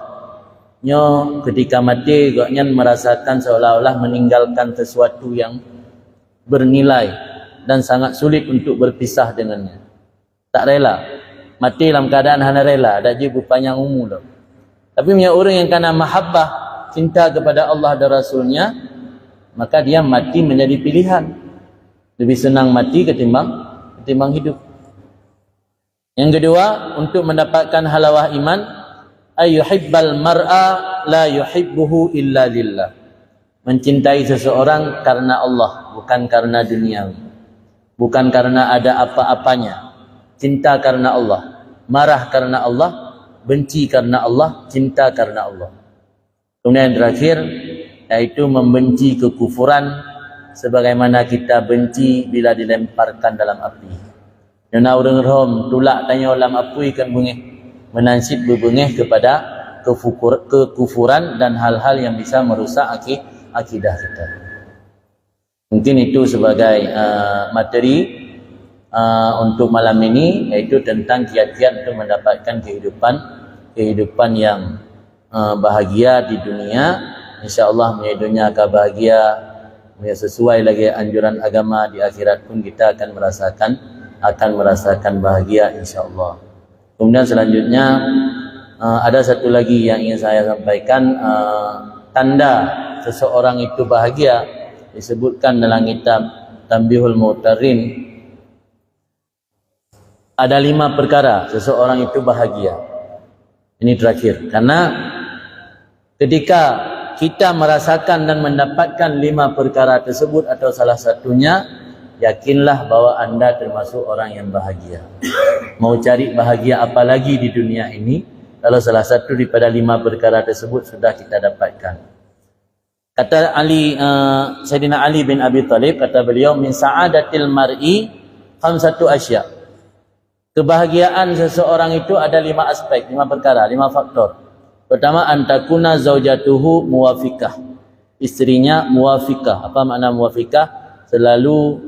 nyo ketika mati gaknya merasakan seolah-olah meninggalkan sesuatu yang bernilai dan sangat sulit untuk berpisah dengannya. Tak rela. Mati dalam keadaan hana rela, ada je berpanjang umur dah. Tapi punya orang yang kena mahabbah, cinta kepada Allah dan Rasulnya, maka dia mati menjadi pilihan. Lebih senang mati ketimbang hidup. Yang kedua, untuk mendapatkan halawah iman, ayyuhibbal mar'a la yuhibbuhu illa lillah. Mencintai seseorang karena Allah, bukan karena dunia. Bukan karena ada apa-apanya. Cinta karena Allah, marah karena Allah, benci karena Allah, cinta karena Allah. Kemudian yang terakhir, yaitu membenci kekufuran sebagaimana kita benci bila dilemparkan dalam api. Yana orang rom tulak tanya dalam api kan bengih, menansib berbengih kepada kekufuran dan hal-hal yang bisa merusak akidah kita. Mungkin itu sebagai materi untuk malam ini, yaitu tentang kiat-kiat untuk mendapatkan kehidupan yang bahagia di dunia. InsyaAllah punya dunia akan bahagia, sesuai lagi anjuran agama. Di akhirat pun kita akan merasakan bahagia insyaAllah. Kemudian selanjutnya ada satu lagi yang ingin saya sampaikan. Tanda seseorang itu bahagia disebutkan dalam kitab Tanbihul Mu'tarin. Ada 5 perkara seseorang itu bahagia. Ini terakhir. Karena ketika kita merasakan dan mendapatkan 5 perkara tersebut atau salah satunya, yakinlah bahwa anda termasuk orang yang bahagia. Mau cari bahagia apa lagi di dunia ini kalau salah satu daripada 5 perkara tersebut sudah kita dapatkan. Kata Sayyidina Ali bin Abi Thalib, kata beliau, min sa'adatil mar'i khamsatu asya'. Kebahagiaan seseorang itu ada 5 aspek, 5 perkara, 5 faktor. Pertama, antakuna zaujatuhu muwafikah. Istrinya muwafikah. Apa makna muwafikah? Selalu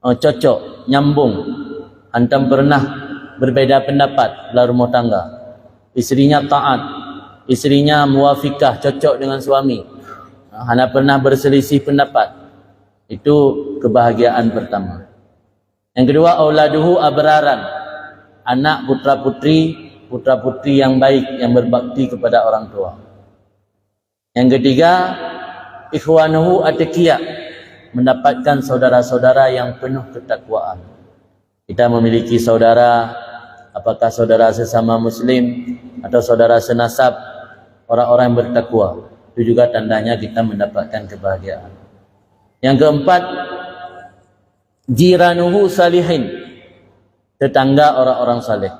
cocok, nyambung. Antam pernah berbeza pendapat dalam rumah tangga. Istrinya taat, istrinya muwafikah, cocok dengan suami. Hanya pernah berselisih pendapat. Itu kebahagiaan pertama. Yang kedua, auladuhu abraran. Anak putra-putri yang baik, yang berbakti kepada orang tua. Yang ketiga, ikhwanuhu atqiya. Mendapatkan saudara-saudara yang penuh ketakwaan. Kita memiliki saudara, apakah saudara sesama muslim atau saudara senasab, orang-orang yang bertakwa. Itu juga tandanya kita mendapatkan kebahagiaan. Yang keempat, jiranuhu salihin. tetangga orang-orang saleh.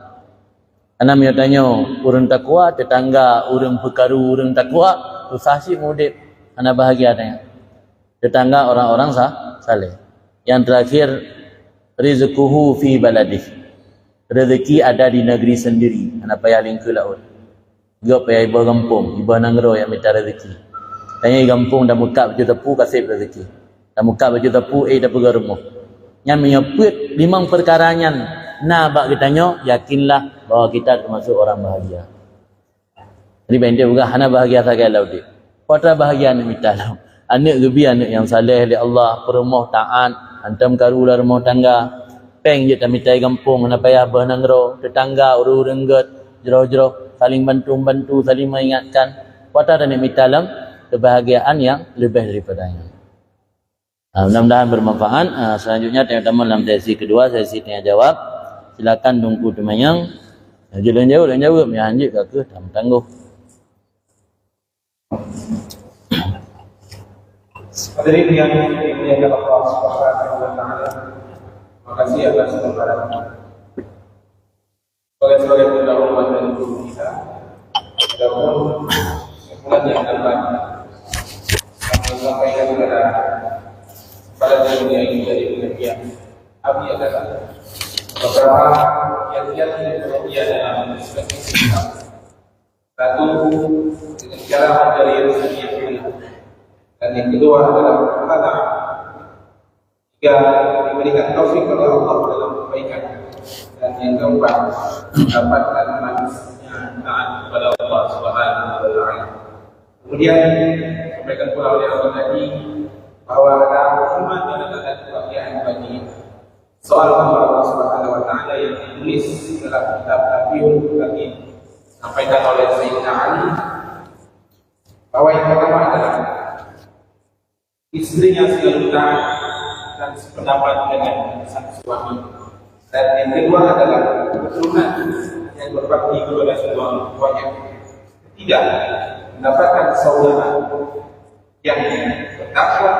Ana meu tanya urang takwa, tetangga urang perkaru urang takwa, susah sih mudip. Ana bahagia tanya. Tetangga orang-orang saleh. Yang terakhir, rizquhu fi baladih. Rezeki ada di negeri sendiri. Ana payah lingku laut. Gak payah ibu kampung, ibu nangro yang minta rezeki. Tanya kampung dah buka baju tepu kasih rezeki. Dah buka baju tepu dah pergi rumah. Yang menyebut limang perkaranya na bak kitanya, yakinlah bahwa kita termasuk orang bahagia. Jadi benda juga hana bahagia sakai laut. Pada bahagia ni minta laut. Anak gebi anak yang saleh oleh Allah, perumah taat, antam karulah rumah tangga. Peng je tak minta kampung, hana payah bernangro, tetangga urang-urang get, jero-jero saling bantu-bantu, saling mengingatkan. Pada dan minta dalam kebahagiaan yang lebih daripadanya. Mudah-mudahan bermanfaat. Selanjutnya teman-teman dalam sesi kedua, sesi tanya jawab. Silakan tunggu teman-teman. Jalan jauh, yang anjik ke tangguh. Hadirin yang dimuliakan Allah Subhanahu wa taala. Makasih atas kesempatan. Sebagai pendahuluan dari guru kita. Namun kesimpulan yang dapat kami sampaikan pada dunia ini dari pengertian kami adalah beberapa kiat-kiat yang pengertian dalam perspektif kita. Satu, dengan cara mencari rezeki yang mulia. Dan yang kedua adalah berkata, jika diberikan taufik oleh Allah dalam kebaikan. Dan yang keempat, mendapatkan manisnya taat kepada Allah Subhanahu wa taala. Kemudian sampaikan pula oleh Allah tadi bahwa ada hikmah dan ada kebahagiaan bagi soal Allah Subhanahu wa taala yang ditulis dalam kitab Tabiul tadi sampaikan oleh Sayyidina Ali bahwa yang pertama adalah istrinya selalu taat dan sependapat dengan sang suami. Dan yang kedua adalah keturunan yang berbakti kepada kedua orang tuanya. Tidak mendapatkan saudara yang bertakwa,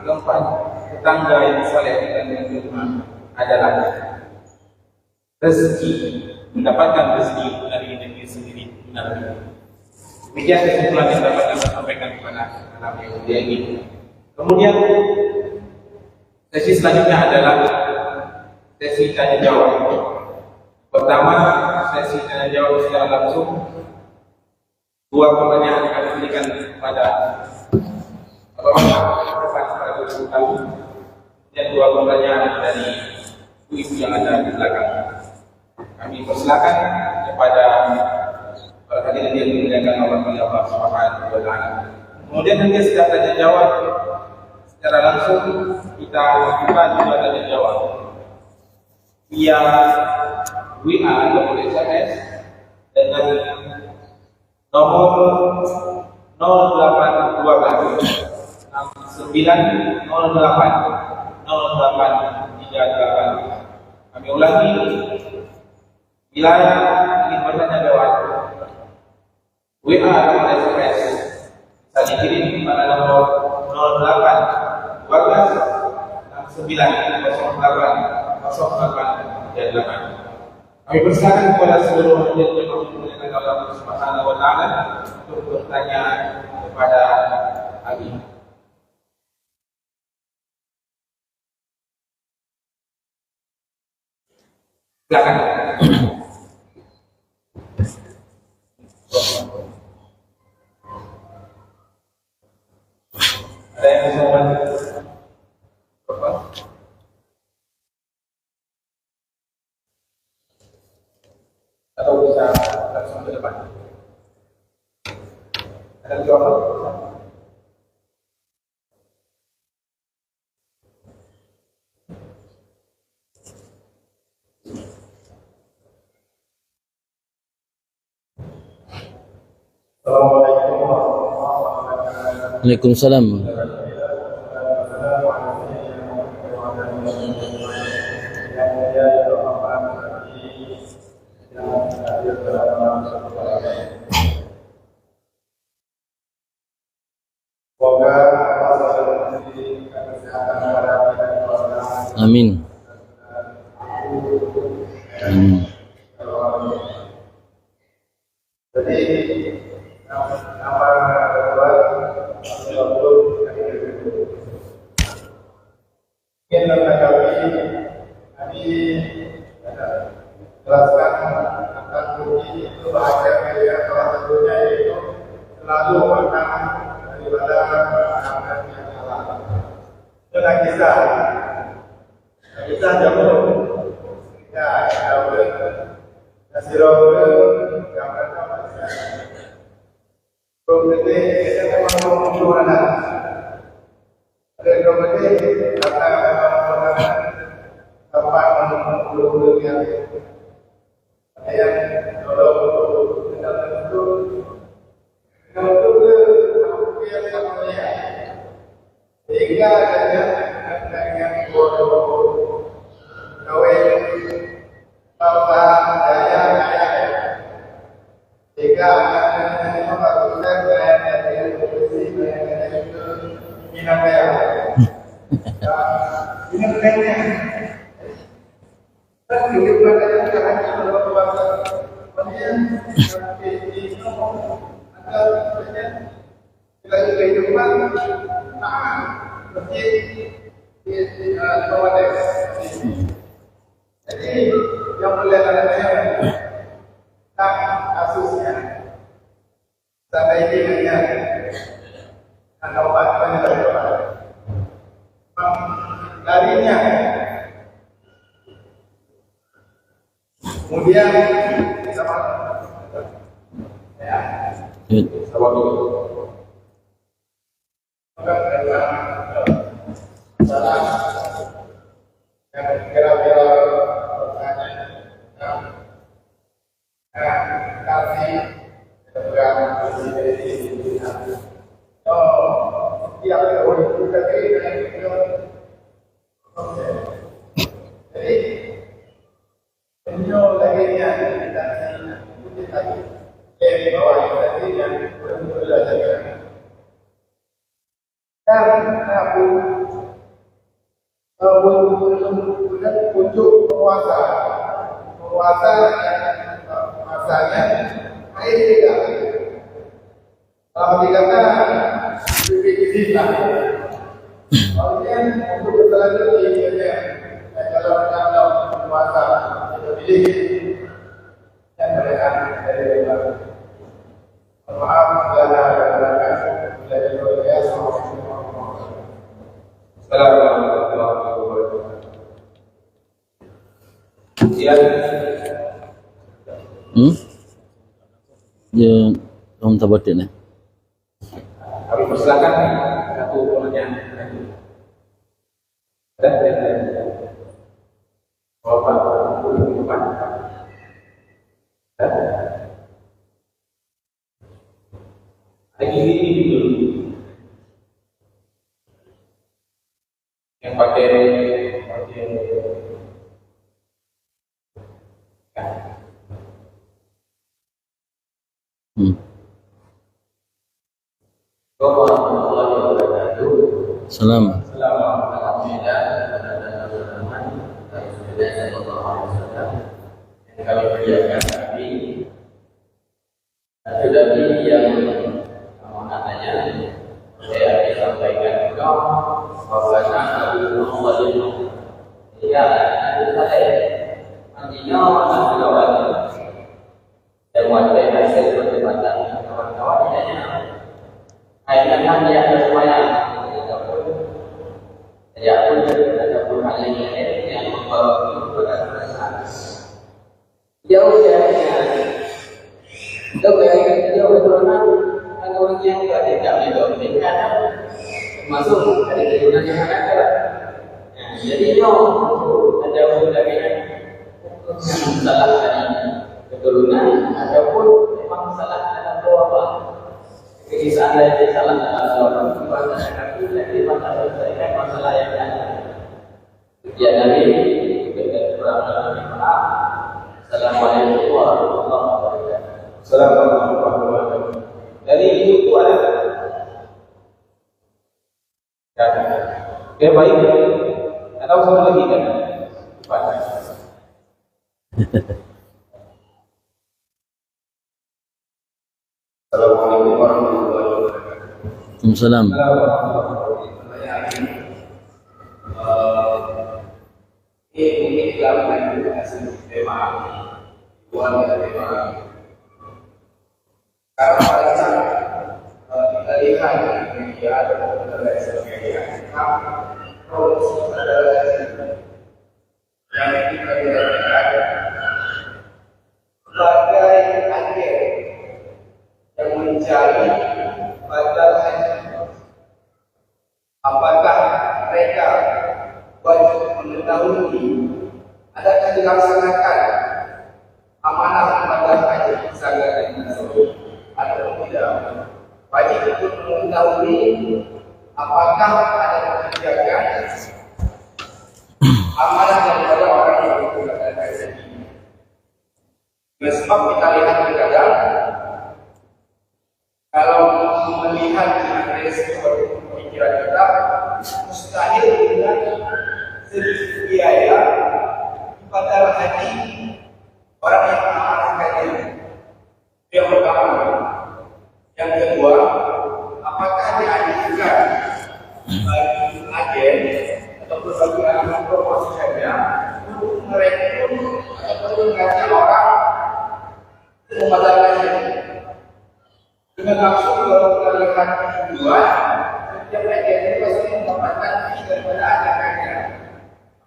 keempat tetangga yang saleh, dan yang kelima adalah rezeki, mendapatkan rezeki dari negeri sendiri. Demikian kesimpulan yang dapat kami sampaikan kepada anak yang mulia ini. Kemudian sesi selanjutnya adalah sesi tanya jawab. Pertama, sesi tanya jawab secara langsung. Dua pertanyaan akan diberikan kepada depan para guru kami, dan dua pertanyaan dari ibu yang ada di belakang. Kami persilakan kepada para hadirin yang dimuliakan Allah Subhanahu wa taala. Kemudian nanti setelah tanya jawab secara langsung kita lakukan juga tanya jawab via WA atau SMS dengan nomor 0812 908 0838. Kami ulangi, bila ingin bertanya jawab WA atau SMS bisa dikirim pada nomor 08 12 908 0838. Kami persilakan kepada seluruh hadirin yang dimuliakan Allah Subhanahu wa taala untuk bertanya kepada kami. Silakan. Ada yang bisa bantu? Atau bisa langsung ke depan? Ada jawaban? Assalamualaikum warahmatullahi wabarakatuh. Waalaikumsalam. Amin. Jadi nama kedua mungkin kami jelaskan tentang kunci itu bahasa media salah satunya yaitu selalu makan daripada makanan yang halal. Itu kisah jamur ya nasirul gambar manusia. Kemudian kita memang mengumpulkan kemudian karena tempat mengumpulkan yang kalau itu yang namanya sehingga ada yang bodoh kawin bangsa daya sehingga melakukan daya dari posisi itu minat daya ini pentingnya dan kehidupan yang hanya dalam bangsa kemudian itu ada kehidupan mesti di bawah jadi yang melihat adanya tak kasusnya sampai ini hanya obat darinya kemudian sama ya sama dulu salah yang kira-kira kasih keterangan tiap tahun kita jadi penjual lainnya kita lagi dari bawah tadi yang belajar dan aku untuk penguasa masanya air tidak kalau dikatakan lebih lah kemudian untuk berselanjutnya kalau penguasa pilih yang mereka dari luar maaf segala dari luar Assalamualaikum warahmatullahi wabarakatuh. Ya, kamu tak batin ya? Kami persilakan satu pertanyaan. Bapak, ini dulu. Yang pakai Salam. Kami kerjakan kami sudah yang namanya saya sampaikan juga bahwasanya Allah itu ya saya nantinya akan jawab dan wajib hasil perdebatan kawan-kawan akhirnya kan dia ada semuanya ya pun hal yang membawa kepada jauh jauh keturunan orang yang tidak didominkan masuk dari keturunan yang ada. Jadi ada berbagai salah dari keturunan ataupun memang salah atau apa kisah dari salah atau apa tapi dari masalah yang ada. Ya dari kurang lebih maaf. Assalamualaikum warahmatullahi wabarakatuh. Assalamualaikum warahmatullahi wabarakatuh. Dari itu ada baik atau satu lagi kan? Assalamualaikum warahmatullahi wabarakatuh. Waalaikumsalam. Ini dilakukan dengan tema bukan tema. Karena pada saat kita lihat media atau dari sebagainya, produksi adalah yang kita lihat sebagai agen yang mencari padahal apakah mereka wajib mengetahui adakah dilaksanakan amanah ibadah haji zakat tersebut atau tidak. Wajib untuk mengetahui apakah ada kebijakan amanah daripada orang yang menggunakan haji. Sebab kita lihat terkadang kalau melihat dari sebuah pemikiran kita, mustahil dengan sedikit biaya ibadah haji orang yang mengamalkannya. Yang pertama. Yang kedua, apakah dianjurkan bagi agen ataupun bagi anak promosinya untuk merekrut ataupun mengajak orang untuk ibadah haji? Dengan maksud kalau kita lihat tujuan, setiap agen itu pasti mendapatkan fee daripada ajakannya.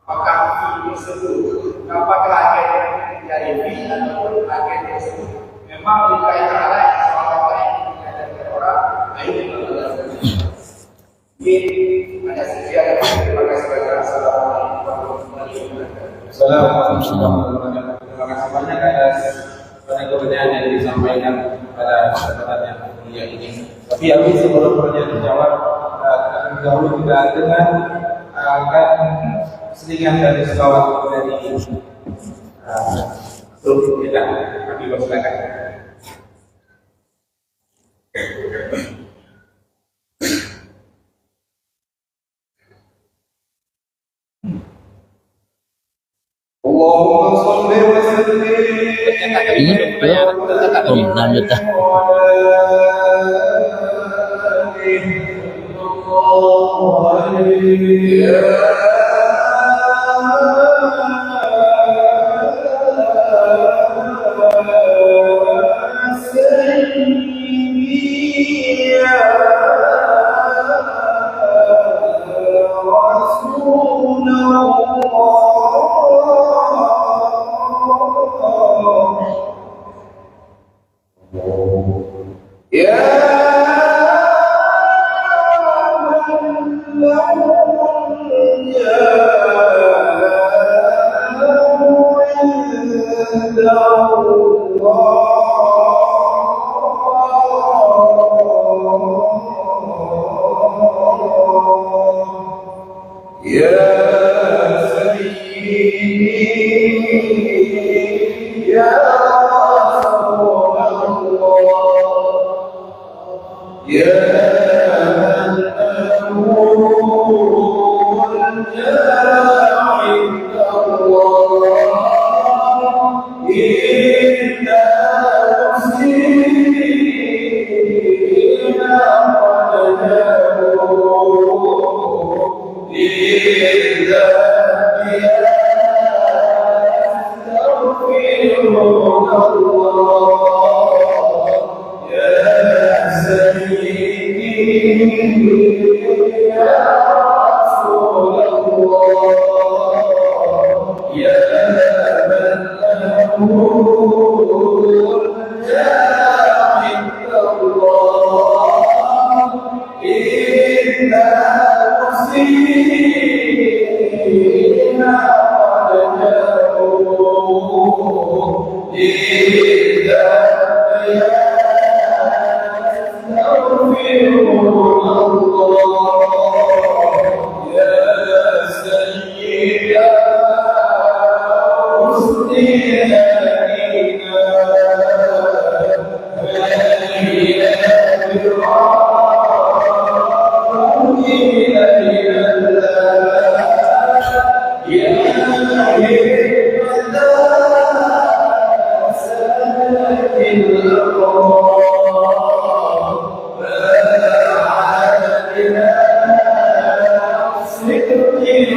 Apakah fee tersebut, apakah agen dari fee ataupun agen tersebut memang dikaitkan oleh soal apa yang diajarkan orang, ayo menggunakan. Ini ada sekian. Terima kasih banyak. Assalamualaikum warahmatullahi wabarakatuh. Assalamualaikum. Terima kasih banyak atas pertanyaan yang disampaikan pada kesempatan yang mulia ini. Tapi sebelum pertanyaan dijawab, dahulu kita dengan selingan dari selawat dari grup kita. Kami persilakan. Allahumma shalli wa sallim Nam letak. Ya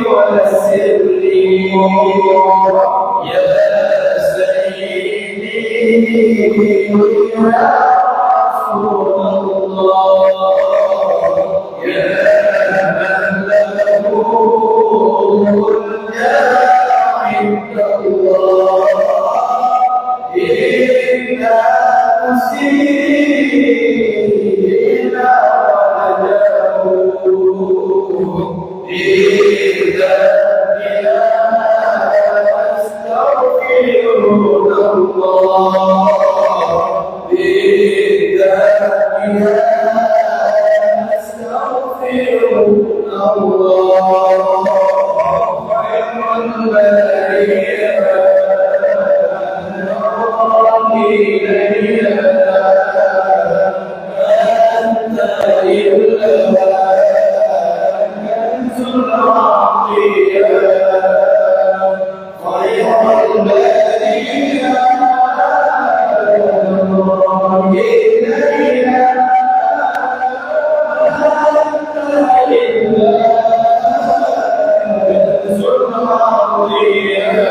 ولا السر يا سيدي يا رسول الله يا من له عند الله إن مسينا وجهه إذا بنا نستغفرون الله إذا بنا نستغفرون الله خير البرية أنت إلا كنز العطية خير البرية إلينا أنت إلا كنز العطية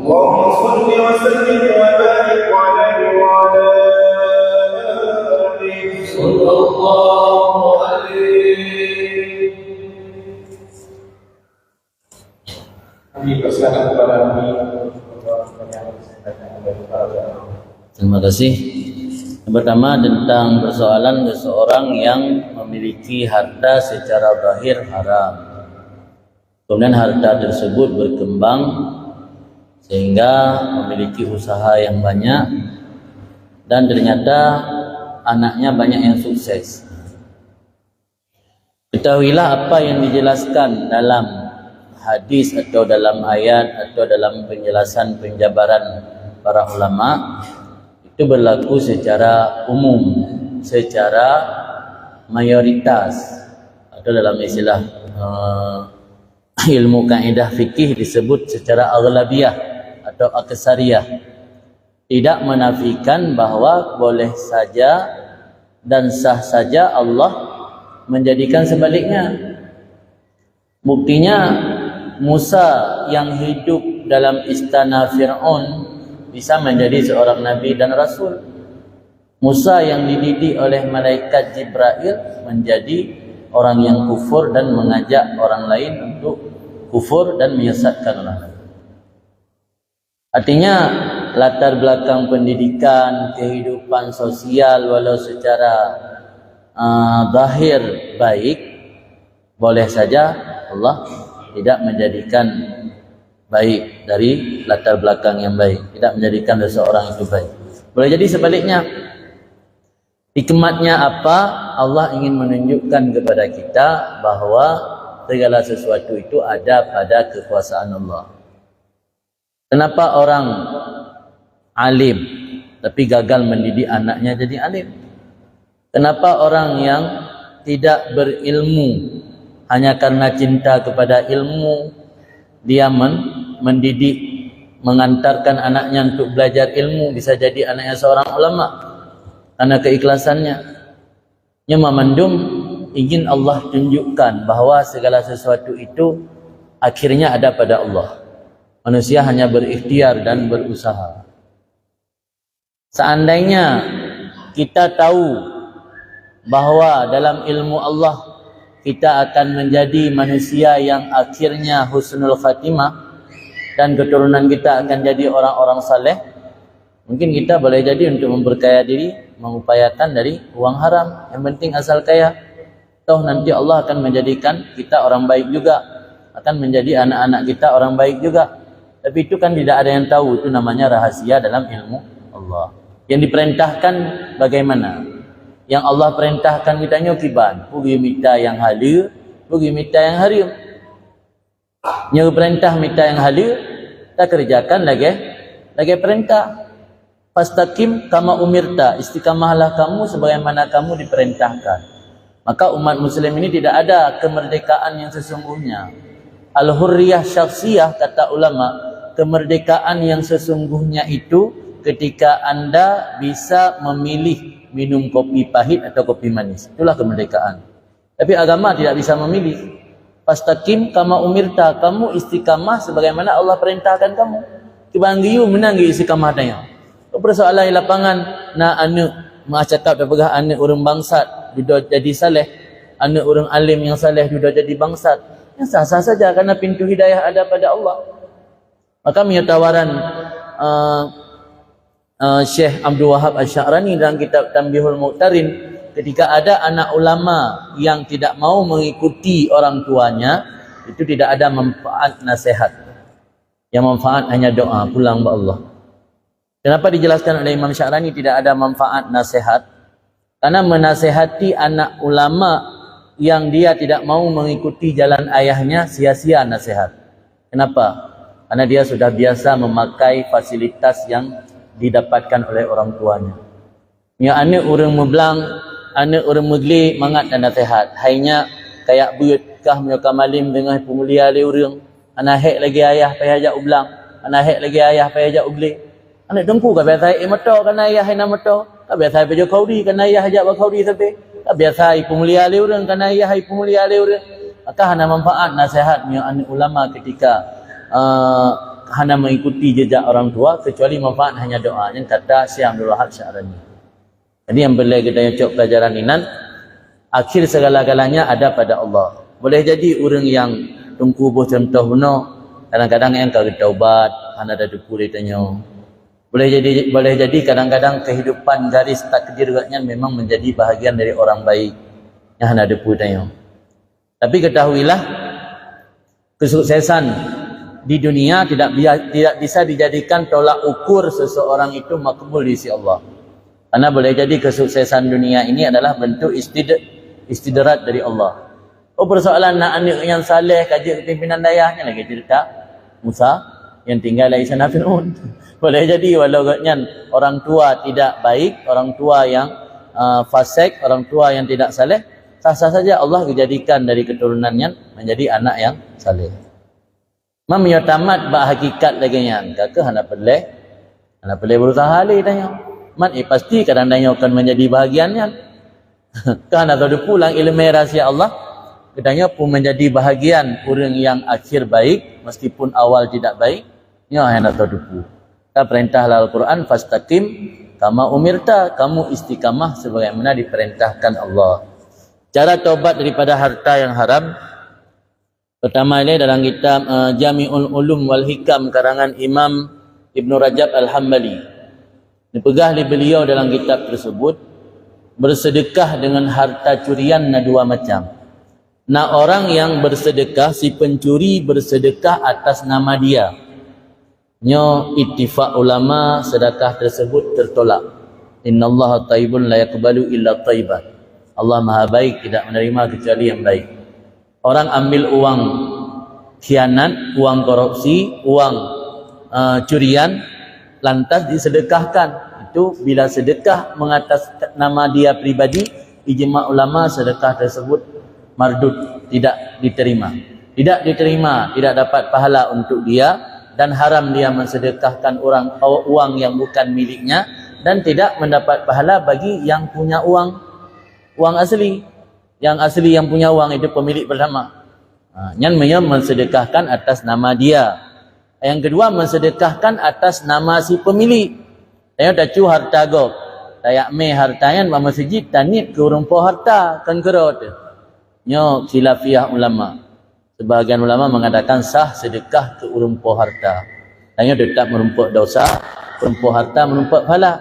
اللهم صل وسلم وبارك عليه وعلى آله صلى الله عليه. Kami persilakan kepada kami. Terima kasih. Yang pertama tentang persoalan seseorang yang memiliki harta secara zahir haram. Kemudian harta tersebut berkembang sehingga memiliki usaha yang banyak dan ternyata anaknya banyak yang sukses. Ketahuilah apa yang dijelaskan dalam hadis atau dalam ayat atau dalam penjelasan penjabaran para ulama itu berlaku secara umum, secara mayoritas, atau dalam istilah ilmu kaidah fikih disebut secara aghlabiyah atau aksariyah. Tidak menafikan bahwa boleh saja dan sah saja Allah menjadikan sebaliknya. Buktinya Musa yang hidup dalam istana Fir'aun bisa menjadi seorang nabi dan rasul. Musa yang dididik oleh malaikat Jibril menjadi orang yang kufur dan mengajak orang lain untuk kufur dan menyesatkan orang lain. Artinya latar belakang pendidikan, kehidupan sosial walau secara zahir baik, boleh saja Allah tidak menjadikan baik dari latar belakang yang baik, tidak menjadikan seseorang itu baik. Boleh jadi sebaliknya. Hikmatnya apa? Allah ingin menunjukkan kepada kita bahwa segala sesuatu itu ada pada kekuasaan Allah. Kenapa orang alim tapi gagal mendidik anaknya jadi alim? Kenapa orang yang tidak berilmu hanya karena cinta kepada ilmu dia mendidik, mengantarkan anaknya untuk belajar ilmu, bisa jadi anaknya seorang ulama karena keikhlasannya. Nyama mandum ingin Allah tunjukkan bahwa segala sesuatu itu akhirnya ada pada Allah. Manusia hanya berikhtiar dan berusaha. Seandainya kita tahu bahwa dalam ilmu Allah kita akan menjadi manusia yang akhirnya husnul khatimah dan keturunan kita akan jadi orang-orang saleh, mungkin kita boleh jadi untuk memperkaya diri, mengupayakan dari uang haram. Yang penting asal kaya. Toh nanti Allah akan menjadikan kita orang baik juga, akan menjadi anak-anak kita orang baik juga. Tapi itu kan tidak ada yang tahu, itu namanya rahasia dalam ilmu Allah. Yang diperintahkan bagaimana? Yang Allah perintahkan kita nyokiban, pergi minta yang halal, pergi minta yang haram. Nyo perintah minta yang halal, tak kerjakan lagi perintah. Fastaqim kama umirta, istiqamahlah kamu sebagaimana kamu diperintahkan. Maka umat muslim ini tidak ada kemerdekaan yang sesungguhnya. Al-hurriyah syakhsiyah, kata ulama, kemerdekaan yang sesungguhnya itu ketika Anda bisa memilih minum kopi pahit atau kopi manis. Itulah kemerdekaan. Tapi agama tidak bisa memilih. Fastaqim kama umirta, kamu istiqamah sebagaimana Allah perintahkan kamu. Kibanggiu menanggi istiqamah tanya. Persoalan di lapangan na anu mak cakap daripada anak orang bangsat sudah jadi saleh, anak orang alim yang saleh sudah jadi bangsat. Yang sah-sah saja kerana pintu hidayah ada pada Allah. Maka tawaran Syekh Abdul Wahab Asy-Sya'rani dalam kitab Tanbihul Muqtarin, ketika ada anak ulama yang tidak mau mengikuti orang tuanya, itu tidak ada manfaat nasihat. Yang manfaat hanya doa pulang kepada Allah. Kenapa dijelaskan oleh Imam Sya'rani tidak ada manfaat nasihat? Karena menasihati anak ulama yang dia tidak mau mengikuti jalan ayahnya, sia-sia nasihat. Kenapa? Karena dia sudah biasa memakai fasilitas yang didapatkan oleh orang tuanya. Ya, anak orang meblang, anak orang megli mangat dan nasihat. Hanya kayak buat kah menyokam malim dengan pemulia le orang. Anak hek lagi ayah payah ajak ublang. Anak hek lagi ayah payah ajak ubli. Anak dengku ka biasa motor kan ayah hina motor. Ka biasa bejo kaudi kan ayah ajak ba kaudi sampai. Ka biasa pemulia le orang kan ayah pemulia le orang. Maka hana manfaat nasihat nya anak ulama ketika hanya mengikuti jejak orang tua, kecuali manfaat hanya doa. Yang kata Syekh Abdul Wahab Asy-Sya'rani. Jadi yang boleh kita cok pelajaran ini, akhir segala-galanya ada pada Allah. Boleh jadi orang yang tungku boh contoh benar, kadang-kadang yang kagak taubat, hanya ada dupu dia tanya. Boleh jadi kadang-kadang kehidupan garis takdir katnya memang menjadi bahagian dari orang baik yang hanya dupu tanya. Tapi ketahuilah, kesuksesan di dunia tidak bisa dijadikan tolak ukur seseorang itu makbul di sisi Allah. Karena boleh jadi kesuksesan dunia ini adalah bentuk istidrat dari Allah. Oh, persoalan nak anak yang saleh kaji pimpinan dayahnya lagi cerita Musa yang tinggal di sana Fir'aun. Boleh jadi walau orang tua tidak baik, orang tua yang fasik, orang tua yang tidak saleh, sah-sah saja Allah dijadikan dari keturunannya menjadi anak yang saleh. Mamnya tamat bah hakikat lagi yang kakak hendak berusaha lagi tanya. Mat pasti kadang tanya akan menjadi bahagiannya. Kan atau pulang ilmu rahsia Allah, katanya pun menjadi bahagian orang yang akhir baik meskipun awal tidak baik. Ya hendak tahu. Kita perintah Al-Quran fastaqim kama umirta, kamu istiqamah sebagaimana diperintahkan Allah. Cara taubat daripada harta yang haram. Pertama ini dalam kitab Jami'ul Ulum wal Hikam karangan Imam Ibn Rajab Al-Hambali. Dipegah oleh beliau dalam kitab tersebut, bersedekah dengan harta curian na dua macam. Nah, orang yang bersedekah, si pencuri bersedekah atas nama dia. Nyo ittifaq ulama sedekah tersebut tertolak. Innallaha thayyibun la yaqbalu illa thayyiban. Allah Maha baik, tidak menerima kecuali yang baik. Orang ambil uang khianat, uang korupsi, uang curian, lantas disedekahkan. Itu bila sedekah mengatas nama dia pribadi, ijma' ulama sedekah tersebut mardud, tidak diterima. Tidak diterima, tidak dapat pahala untuk dia, dan haram dia mensedekahkan uang yang bukan miliknya, dan tidak mendapat pahala bagi yang punya uang asli. Yang asli yang punya uang itu pemilik pertama. Yang mensedekahkan atas nama dia. Yang kedua mensedekahkan atas nama si pemilik. Saya dah cu harta go. Saya me hartanya ba masjid tanit ke urang po harta kan kerot. Nyo khilafiyah ulama. Sebahagian ulama mengatakan sah sedekah ke urang po harta. Tanya tetap menumpuk dosa, menumpuk harta, menumpuk pahala.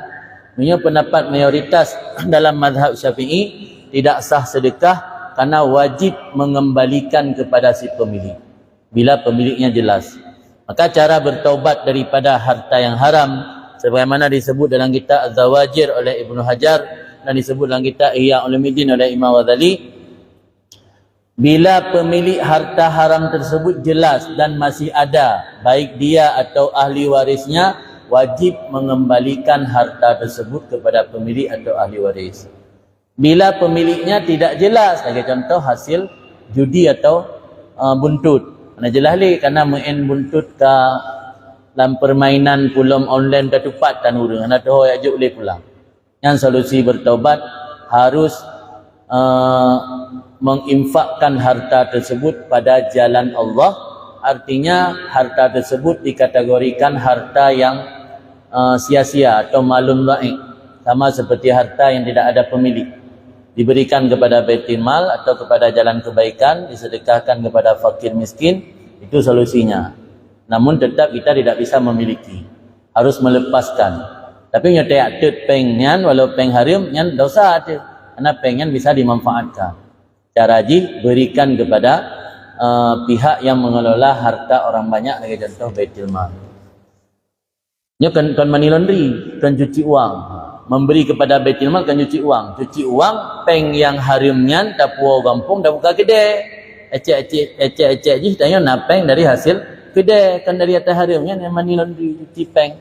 Nyo pendapat mayoritas dalam mazhab Syafi'i tidak sah sedekah karena wajib mengembalikan kepada si pemilik bila pemiliknya jelas. Maka cara bertaubat daripada harta yang haram sebagaimana disebut dalam kitab Az-Zawajir oleh Ibnu Hajar dan disebut dalam kitab Ihya Ulumuddin oleh Imam Ghazali, bila pemilik harta haram tersebut jelas dan masih ada, baik dia atau ahli warisnya, wajib mengembalikan harta tersebut kepada pemilik atau ahli waris. Bila pemiliknya tidak jelas, sebagai contoh hasil judi atau buntut. Mana jelas li karena main buntut ke dalam permainan pulang online ke tupat dan urang. Ana tahu ajuk le pulang. Yang solusi bertaubat harus menginfakkan harta tersebut pada jalan Allah. Artinya harta tersebut dikategorikan harta yang sia-sia atau malum dhaif. sama seperti harta yang tidak ada pemilik, diberikan kepada baitul mal atau kepada jalan kebaikan, disedekahkan kepada fakir miskin, itu solusinya. Namun tetap kita tidak bisa memiliki, harus melepaskan. Tapi nyote atut pengnya walau peng harim nyan dosa ate, karena pengnya bisa dimanfaatkan. Cara ji berikan kepada pihak yang mengelola harta orang banyak, sebagai contoh baitul mal. Nya kan money laundry, kan cuci uang. Memberi kepada baitul mal kan cuci uang. Cuci uang peng yang harimnya tapuo gampung dah buka kedai. Ecek ji tanya napeng dari hasil kedai, kan dari atas harimnya yang money laundry cuci peng.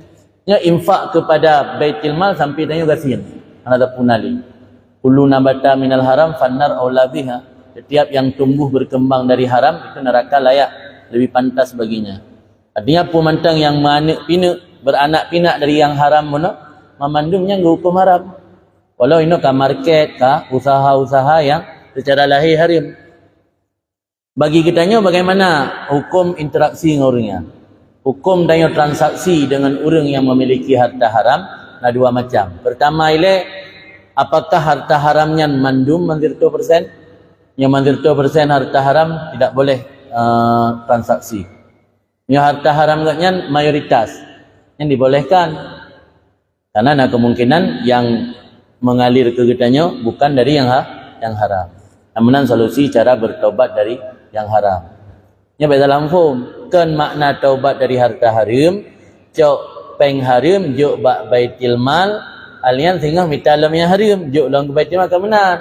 Nya infak kepada baitul mal sampai tanya gasin. Ana punali. Kullu nabata minal haram fannar aula biha. Setiap yang tumbuh berkembang dari haram itu neraka layak, lebih pantas baginya. Artinya pemantang yang beranak pinak dari yang haram mana memandungnya hukum haram. Walau ini ka market ka usaha-usaha yang secara lahir haram. Bagi kitanya bagaimana hukum interaksi dengan orangnya? Hukum dan transaksi dengan orang yang memiliki harta haram ada dua macam. Pertama ile apakah harta haramnya mandum mandir 2%? Yang mandir 2% harta haram tidak boleh transaksi. Yang harta haram nya mayoritas yang dibolehkan, karena ada kemungkinan yang mengalir ke kitanya bukan dari yang haram. Namun solusi cara bertobat dari yang haram. Nya baik dalam form kan makna taubat dari harta haram, cok peng haram juk bak baitul mal alian sehingga mitalam yang haram juk lang ke baitul mal kemenan.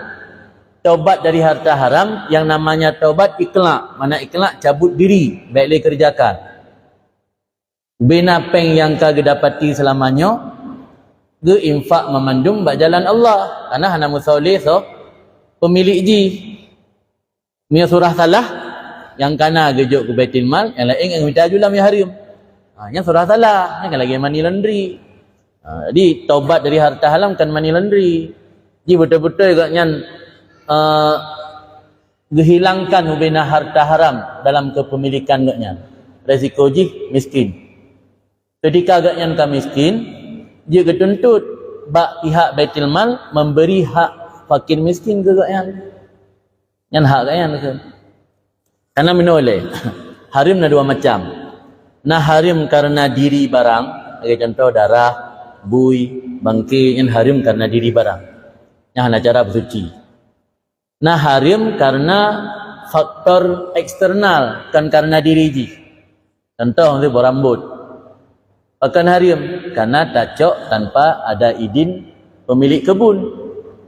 Taubat dari harta haram yang namanya taubat ikhlas, mana ikhlas cabut diri, baiklah kerjakan. Bina peng yang kagak dapati selamanya, ge infak memandung bak jalan Allah, karena hana musoleh so pemilik ji. Mia surah salah yang kana gejuk ke baitul mal, yang lain yang minta julam ya haram. Yang surah salah, yang lagi money laundry. Jadi taubat dari harta haram kan money laundry. Ji betul-betul agaknya dihilangkan hubungan harta haram dalam kepemilikan agaknya. Resiko ji miskin. Ketika agaknya ka miskin, dia ketuntut bak pihak baitul mal memberi hak fakir miskin ke agaknya. Yang hak agaknya ke. Karena menoleh haram ada dua macam. Nah haram karena diri barang, sebagai contoh darah, bui, bangkai, yang haram karena diri barang. Yang hanya cara bersuci. Nah haram karena faktor eksternal, kan karena diri ji. Contoh itu berambut. Akan haram karena tacok tanpa ada izin pemilik kebun.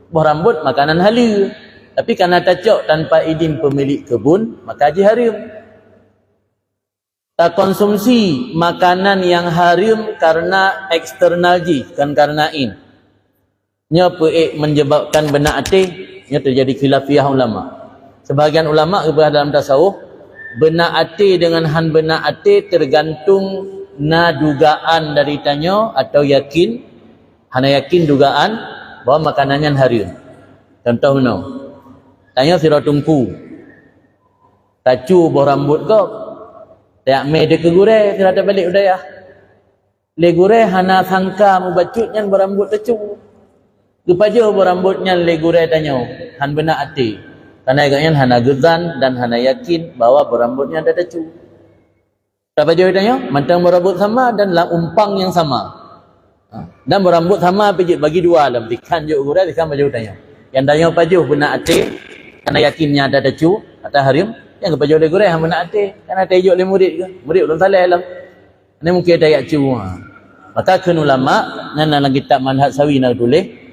Berambut makanan halal. Tapi karena tacok tanpa izin pemilik kebun, maka ji haram. Tak konsumsi makanan yang haram karena eksternal ji, kan karena in. Nya menyebabkan benak hati. Ini terjadi khilafiyah ulama. Sebahagian ulama dalam tasawuf, benak hati dengan han benak hati tergantung na dugaan dari tanya atau yakin, hana yakin dugaan bahawa makanannya haram. Contoh mana? Tanya sirah tungku. Tacu buah rambut kau. Tak me de kegure sirah terbalik udaya. Le gure hana sangka mubacutnya berambut tacu. Kepada berambutnya legure tanya han benak hati, karena agaknya hana gezan dan hana yakin bahawa berambutnya ada tacu. Apa jauh tanya? Mantang berambut sama dan umpang yang sama. Dan berambut sama bagi dua dalam tikan jauh gura tikan baju tanya. Yang tanya paju benak hati, karena yakinnya ada tacu atau haram. Yang kepada legure han benak hati, karena tajuk le murid ke? Murid belum salah alam. Ini mungkin ada yacu. Maka kan ulama dalam kitab Manhaj Sawi nak tulis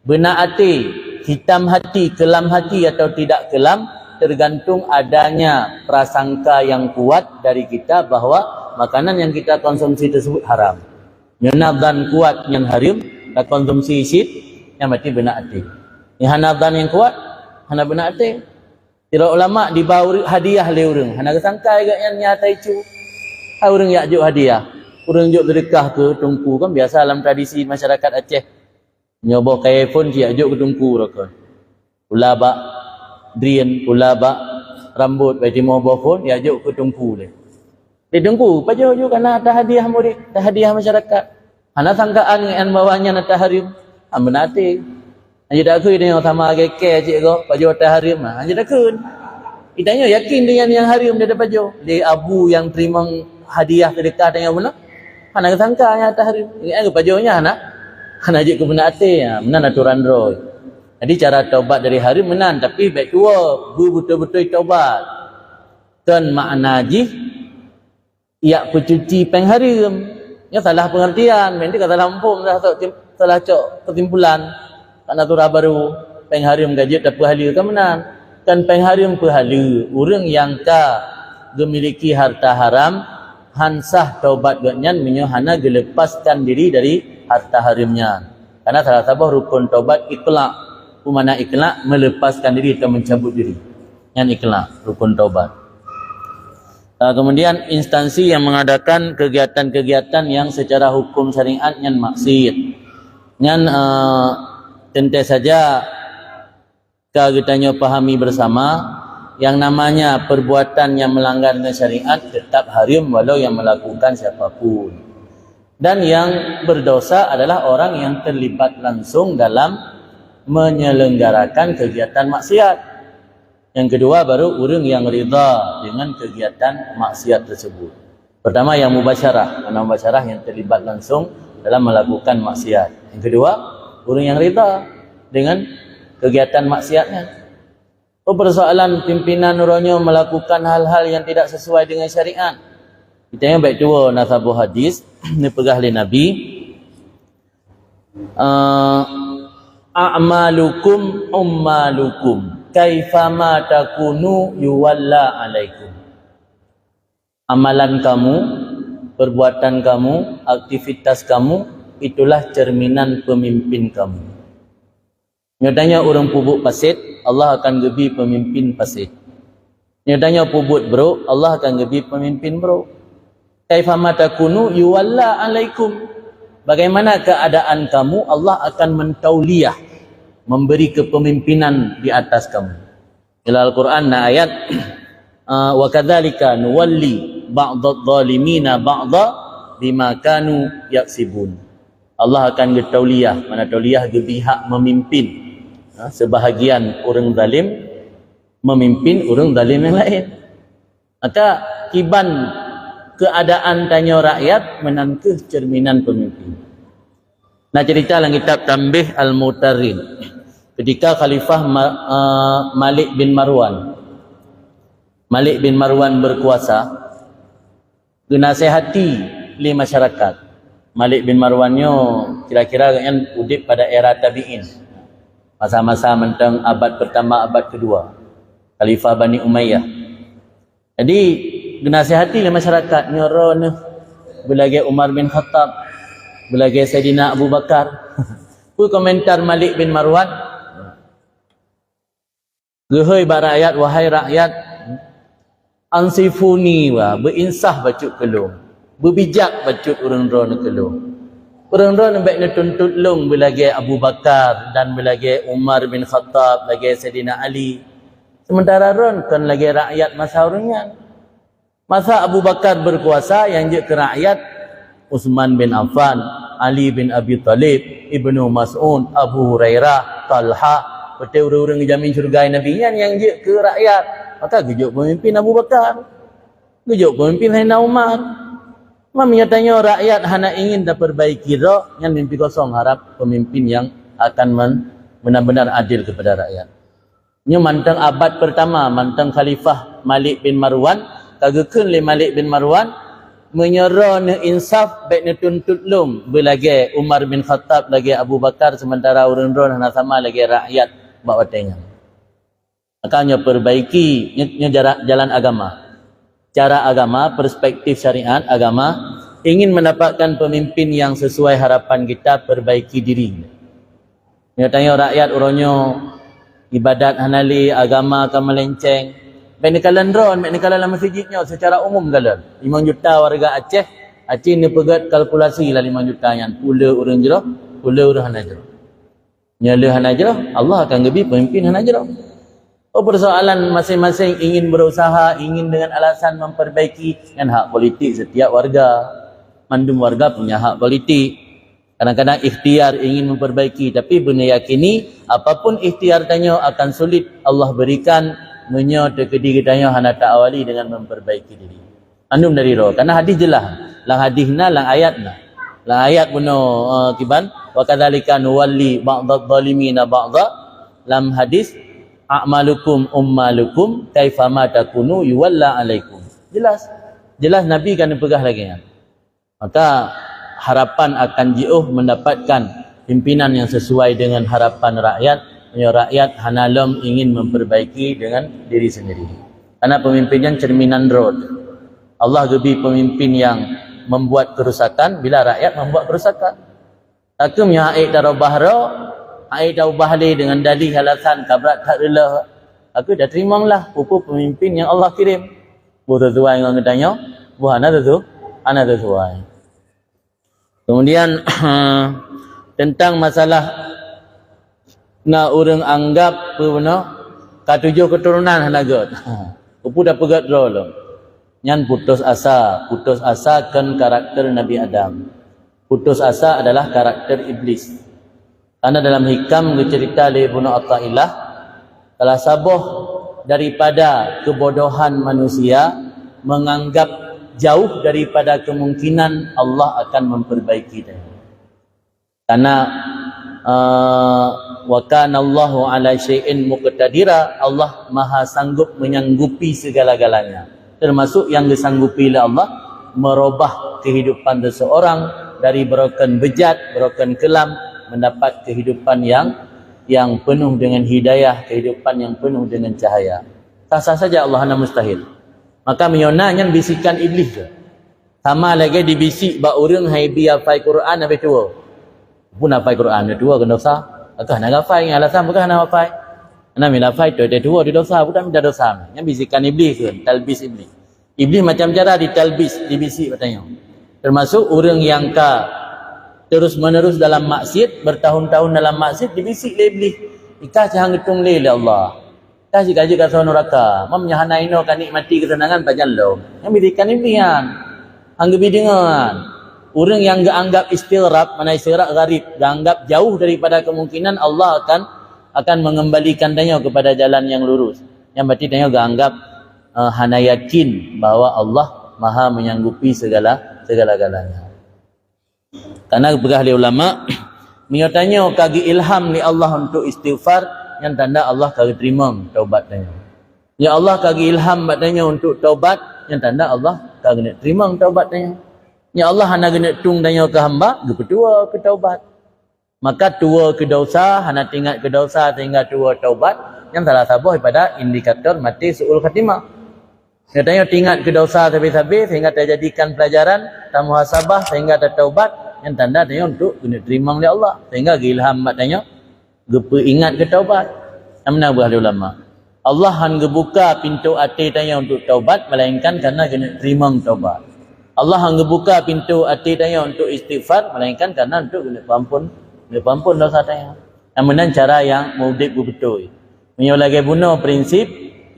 benak hati, hitam hati, kelam hati atau tidak kelam tergantung adanya prasangka yang kuat dari kita bahawa makanan yang kita konsumsi tersebut haram. Nyanabdan kuat yang haram, tak konsumsi isit yang mati benak hati. Yang hanabdan yang kuat, hana benak hati. Tira ulama dibawa hadiah le urang, hana kesangka agaknya nyata itu. Urang yak juk hadiah. Urang juk sedekah ke tungku kan biasa dalam tradisi masyarakat Aceh. Nyoba kaya pun dia ajuk ke tungku raka. Ulaba drian, ulaba rambut bagi mau bawa pun dia ajuk ke tungku le. Di tungku paju karena ada hadiah murid, ada hadiah masyarakat. Hana sangkaan yang bawahnya nata harim. Benati. Anjir dak kun dengan sama keke cik ko, baju hotel harim ah. Anjir dak kun. Itanya yakin dengan yang harim dia dapat baju. Dia abu yang terima hadiah sedekah dengan mana? Hana sangka yang atas harim. Ingat ke bajunya hana? Hana ajak ke benati ah, menan aturan roy. Jadi cara taubat dari harim menan tapi baik tua, betul-betul taubat. Dan makna ji ia pencuci peng harim. Ya salah pengertian, mesti kata lampung salah cok kesimpulan. Karena turah baru peng harim gajet tak pahala ke menan. Kan peng harim pahala. Orang yang ka memiliki harta haram hansah taubat ganyan menyohana gelepaskan diri dari harta harimnya. Karena salah satu rukun taubat ikhlas. Mana ikhlas melepaskan diri atau mencabut diri. Yang ikhlas rukun taubat. Kemudian instansi yang mengadakan kegiatan-kegiatan yang secara hukum syariat yang maksiat. Yang tentu saja kita pahami bersama yang namanya perbuatan yang melanggar syariat tetap haram walau yang melakukan siapapun. Dan yang berdosa adalah orang yang terlibat langsung dalam menyelenggarakan kegiatan maksiat. Yang kedua baru orang yang rida dengan kegiatan maksiat tersebut. Pertama yang mubasyarah, karena mubasyarah yang terlibat langsung dalam melakukan maksiat. Yang kedua, orang yang rida dengan kegiatan maksiatnya. Persoalan pimpinan uronyo melakukan hal-hal yang tidak sesuai dengan syariat. Kita yang baik tua nasabuh hadis ni pegah oleh Nabi. A'malukum ummalukum kaifama takunu yuwalla alaikum. Amalan kamu, perbuatan kamu, aktivitas kamu itulah cerminan pemimpin kamu. Nyatanya orang pubuk pasit, Allah akan gebi pemimpin pasit. Nyatanya pubuk bro, Allah akan gebi pemimpin bro. Kaifama takunu yuwalla alaikum. Bagaimana keadaan kamu, Allah akan mentauliyah, memberi kepemimpinan di atas kamu. Dalam Al-Quran ayat wa kadzalika nuwalli ba'dadh dhalimina ba'dha bima kanu yaksibun. Allah akan getauliyah, mana tauliyah gebihak memimpin. Sebahagian orang zalim memimpin orang zalim yang lain. Maka kiban keadaan tanya rakyat menangkeh cerminan pemimpin. Nah cerita dalam kitab Tambih Al-Mutarin. Ketika Khalifah Malik bin Marwan berkuasa, dinasihati li masyarakat. Malik bin Marwannya kira-kira yang udip pada era tabi'in. Masa-masa mentang abad pertama, abad kedua. Khalifah Bani Umayyah. Jadi dinasihati li masyarakat nyoron belagi Umar bin Khattab, belagi Sayyidina Abu Bakar. Pu komentar Malik bin Marwan. Gehoi rakyat, wahai rakyat, ansifuni wa berinsah bacut kelung, berbijak bacut urang-urang kelung. Urang-urang baik nak tuntut long belagi Abu Bakar dan belagi Umar bin Khattab, belagi Sayyidina Ali. Sementara ron kan lagi rakyat masa orangnya. Masa Abu Bakar berkuasa yang je ke rakyat Utsman bin Affan, Ali bin Abi Talib, Ibnu Mas'ud, Abu Hurairah, Talha. Betul orang-orang jamin syurga Nabi yang je ke rakyat. Maka gejuk pemimpin Abu Bakar, gejuk pemimpin Sayyidina Umar. Nyatanya rakyat hanya ingin perbaiki dah, yang mimpi kosong harap pemimpin yang akan benar-benar adil kepada rakyat. Ini mantang abad pertama, mantang Khalifah Malik bin Marwan, kagekun le Malik bin Marwan menyerah insaf baik tuntut lum belagi Umar bin Khattab lagi Abu Bakar, sementara orang-orang hanya sama lagi rakyat bawa tengah. Makanya perbaiki jalan agama. Cara agama, perspektif syariat agama, ingin mendapatkan pemimpin yang sesuai harapan kita, perbaiki diri. Nyatanya rakyat orangnya ibadat hanali, agama akan melenceng. Baik kalan ron, baik kalan dalam masjidnya secara umum kalan. 5 juta warga Aceh, Aceh ni pegat kalkulasi lah 5 juta yang pula orang jerah, pula orang hana jerah. Nyala hana jerah, Allah akan gebi pemimpin hana jerah. Persoalan masing-masing ingin berusaha, ingin dengan alasan memperbaiki kan hak politik setiap warga. Mandum warga punya hak politik. Kadang-kadang ikhtiar ingin memperbaiki, tapi benar yakini apapun ikhtiar tanya akan sulit Allah berikan menyo tekedi tanya hana tak awali dengan memperbaiki diri. Andum dari roh. Karena hadis jelas. Lang hadisna lang ayatna. Lang ayat buno kiban wa kadzalika nuwalli ba'dadh zalimina ba'dha. Lam hadis a'malukum ummalukum kaifama takunu yuwalla alaikum. Jelas. Jelas Nabi kan pegah lagi. Maka harapan akan jiuh mendapatkan pimpinan yang sesuai dengan harapan rakyat. Rakyat hanalom ingin memperbaiki dengan diri sendiri. Karena pemimpin yang cerminan road. Allah gebi pemimpin yang membuat kerusakan bila rakyat membuat kerusakan. Takum yang aik darabah ro, aik darabah le dengan dalih alasan kabrat tak rela. Aku dah terima lah pupu pemimpin yang Allah kirim. Buat sesuai dengan ketanya, buat anak sesuai. Kemudian tentang masalah na orang anggap apa benda katujuh keturunan hanagat. Pupu dah pegat dulu. Nyan putus asa kan karakter Nabi Adam. Putus asa adalah karakter iblis. Karena dalam hikam cerita oleh Ibnu Athaillah, kalau sabuh daripada kebodohan manusia menganggap jauh daripada kemungkinan Allah akan memperbaiki dia. Karena wa kana Allahu ala syai'in muqtadira, Allah maha sanggup menyanggupi segala-galanya. Termasuk yang disanggupi oleh Allah merubah kehidupan seseorang dari broken bejat, broken kelam mendapat kehidupan yang penuh dengan hidayah, kehidupan yang penuh dengan cahaya. Tak saja Allah hanya mustahil. Maka menyonanya bisikan iblis ke. Sama lagi dibisik ba urang hai biar hafal Quran habis tua. Pun hafal Quran dia tua kena dosa. Akah nak hafal yang alasan bukan nak hafal. Ana mila hafal tu dia tua di dosa bukan minta dosa. Yang bisikan iblis ke, talbis iblis. Iblis macam cara ditalbis, dibisik katanya. Termasuk orang yang terus-menerus dalam maksiat, bertahun-tahun dalam maksiat dibisik oleh iblis. Ika cahang getung le Allah. Dah jika kat neraka, mamnya hanaino kan nikmati kesenangan tak jallo. Yang berikan impian. Anggap dengan orang yang anggap istirab, mana istirab gharib, anggap jauh daripada kemungkinan Allah akan mengembalikan dia kepada jalan yang lurus. Yang berarti dia anggap hana yakin bahwa Allah Maha menyanggupi segala-galanya. Karena begah ulama menyatanya kagi ilham ni Allah untuk istighfar yang tanda Allah kagak terima taubat dia. Ya Allah kagak ilham batanya untuk taubat, yang tanda Allah kagak terima taubat dia. Ya Allah hana kena tung danya ke hamba, gepetua ke taubat. Maka tua ke dosa, hana tinggal ke dosa sehingga tua taubat, yang salah satu daripada indikator mati suul khatimah. Katanya tinggal ke dosa habis-habis sehingga terjadikan pelajaran, tamuhasabah sehingga tertaubat, yang tanda dia untuk kena terima oleh Allah sehingga ilham batanya gepe ingat ke taubat. Amna buah ulama. Allah han gebuka pintu hati tanya untuk taubat melainkan karena kena terima taubat. Allah han gebuka pintu hati tanya untuk istighfar melainkan karena untuk kena pampun dosa tanya. Amunan cara yang mudik betul. Menyolagi bunuh prinsip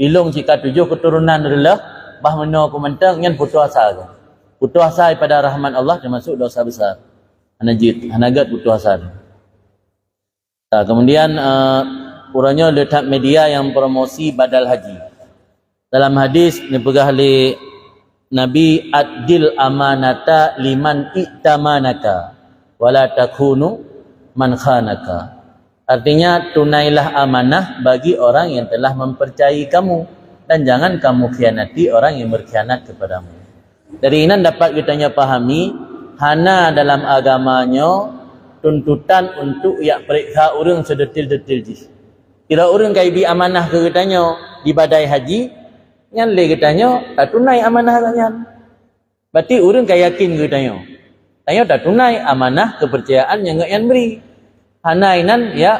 ilung jika 7 keturunan adalah bah meno komentar ngan putus asa ke. Putus asa pada rahmat Allah termasuk dosa besar. Hanagat putus asa. Kemudian urangnya letak media yang promosi badal haji. Dalam hadis ni pegah oleh Nabi, adil amanata liman i'tamanaka wala takunu man khanaka. Artinya tunailah amanah bagi orang yang telah mempercayai kamu dan jangan kamu khianati orang yang berkhianat kepadamu. Dari ini dapat kita pahami hana dalam agamanya tuntutan untuk ia periksa orang sedetil-detil jis. Kira orang kai bi amanah ke katanya di badai haji, nyan le katanya tak tunai amanah katanya. Berarti orang kai yakin ke katanya. Tanya tak tunai amanah kepercayaan yang ngan beri. Hanainan ya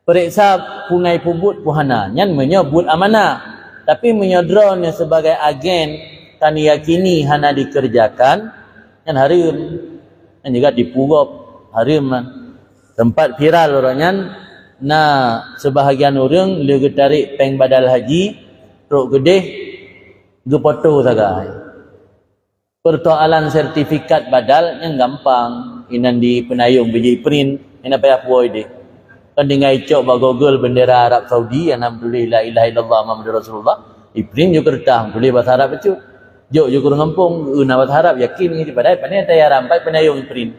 periksa punai pubut puhana, nyan menyebut amanah. Tapi menyodronnya sebagai agen kan yakini hana dikerjakan, nyan harim. Nyan juga dipurap hariman. Tempat viral orangnya sebahagian orang dia tarik peng badal haji truk gede gepoto saja. Persoalan sertifikat badal yang gampang. inan di penayung biji print ina payah puai dia kan dengan icok ba Google bendera Arab Saudi yang nama tulis la ilaha illallah Muhammadur Rasulullah di print juga kertas tulis bahasa Arab betul jok juga ngampung una bahasa Arab yakin ni padai pandai tayar rampai penayung print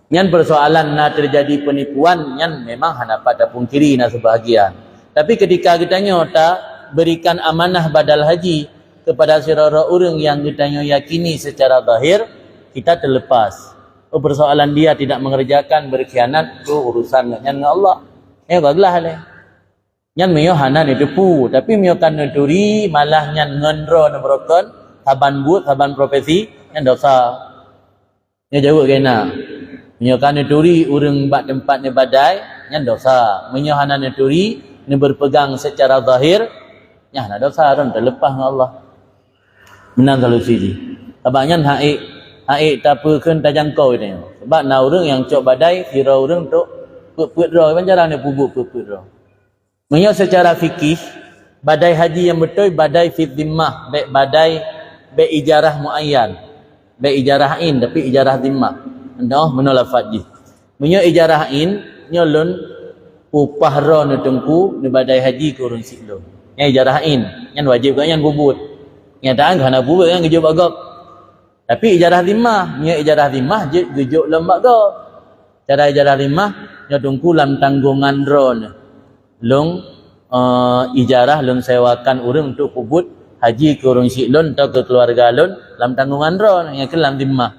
nyan persoalan na terjadi penipuan nyan memang hanapat dah pungkiri na sebahagian tapi ketika kita nyota berikan amanah badal haji kepada sirara orang yang kita yakini secara zahir kita terlepas persoalan dia tidak mengerjakan berkhianat itu urusan nyan dengan Allah baglah le nyan mio hana ni tepu tapi mio kan nuturi malah nyan ngendro nemrokon saban but saban profesi nyan dosa nya jauh kena mio kan nuturi urang bak tempatnya badai nyan dosa mio hana nuturi ni berpegang secara zahir nya ada dosa ron terlepas dengan Allah menang solusi ji abangnya haik tak apakeun tak jangkau ni sebab na urang yang cok badai kira urang tok put ro panjarang ni pubuk put ro menyo secara fikih badai haji yang betul badai fi dhimmah baik badai baik ijarah muayyan baik ijarah in tapi ijarah dhimmah ndoh menolafat ji menyo ijarah in nyolun upah ro nu tengku ni badai haji ke urang siklo nya ijarah in nyan wajib kan nyan bubut nyataan kana bubut kan gejuk bagok tapi ijarah dhimmah nya ijarah dhimmah je gejuk lembak go cara ijarah dhimmah nya tengku lam tanggungan ron long ijarah long sewakan urang untuk pubut haji ke urang siklon atau ke keluarga lon lam tanggungan ron nya ke lam dhimmah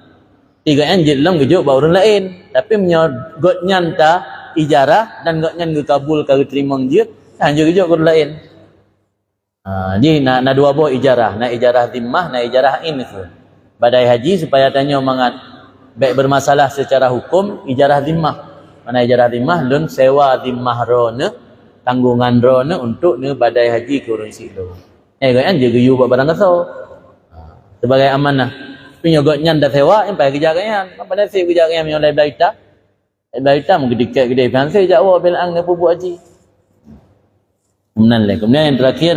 tiga an je long gejuk ba urang lain tapi nya got nyan ta ijarah dan got nyan kabul ka terima je hanya gejuk urang lain jadi na dua buah ijarah na ijarah dhimmah na ijarah in tu badai haji supaya tanya mangat baik bermasalah secara hukum ijarah dhimmah mana ijarah dhimmah lun sewa dhimmah rona tanggungan rona untuk ne badai haji ke urang siklo kan je geyu buat barang kasau sebagai amanah punya got nyan dah sewa yang payah kerja kan apa dah sip kerja kan yang lain berita mungkin dekat gede fancy jak awak belang ke pubuk haji kemudian yang terakhir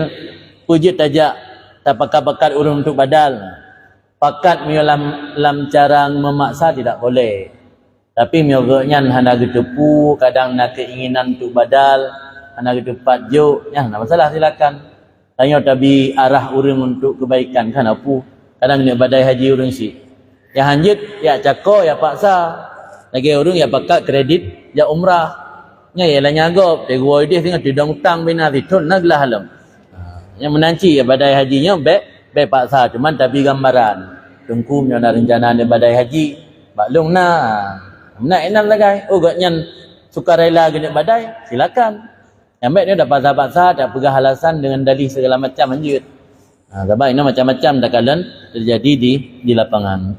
puji tajak tak pakat urang untuk badal pakat mio lam cara memaksa tidak boleh tapi mio nyan hana getepu kadang nak keinginan untuk badal hana getepat juk nya nak masalah silakan tanya tabi arah urang untuk kebaikan kan apa kadang ni badai haji urang si ya hanjit ya cako ya paksa lagi urang ya pakat kredit ya umrah nya ialah nyagop tegoi dia tengah tidang utang bina ditun naglah halam yang menanci ya badai hajinya baik paksa cuman tapi gambaran tengku nya nak rencana ni badai haji baklung nak enak lagai got nyan sukarela gini badai silakan yang baik dia dah paksa tak pegah alasan dengan dalih segala macam anjut sebab ini macam-macam dah kalian terjadi di lapangan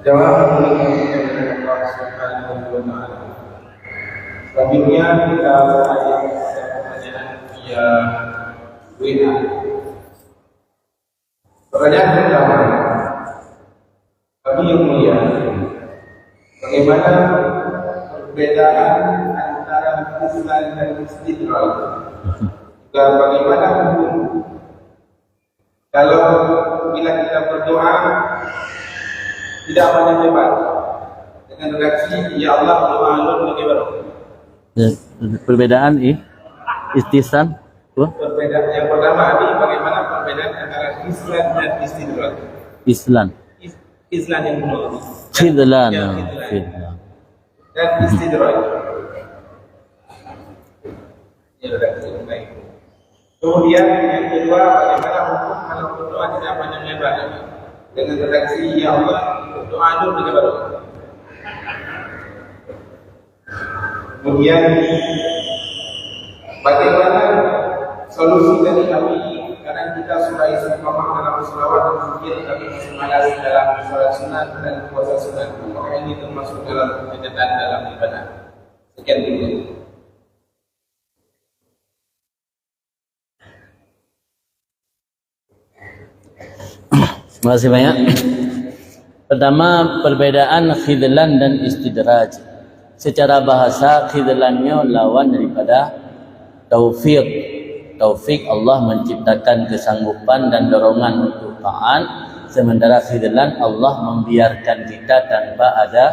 jawab Allah Subhanahu wa taala. Selanjutnya kita bertanya pertanyaan via WA. Pertanyaan pertama, kami yang mulia, bagaimana perbedaan antara istidlal dan istidrak? Dan bagaimana hukum kalau bila kita berdoa tidak banyak lebar dengan redaksi ya Allah doa alun bagaimana? Perbedaan istisan Perbedaan yang pertama ini bagaimana perbedaan antara Islam dan istidrak? Islam Yang kedua Khidlan dan istidrak ya redaksi baik. Kemudian yang kedua bagaimana hukum kalau berdoa tidak banyak lebar dengan redaksi ya Allah doa alun bagaimana? Kemudian bagaimana solusi dari kami kadang kita surah istiqamah dalam selawat dan zikir tapi masih malas dalam salat sunat dan puasa sunat. Apakah ini termasuk dalam perbedaan dalam ibadah? Sekian dulu. Terima kasih banyak. Pertama, perbedaan khidlan dan istidraj. Secara bahasa khidlannya lawan daripada taufiq. taufik, Allah menciptakan kesanggupan dan dorongan untuk taat, sementara khidlan Allah membiarkan kita tanpa ada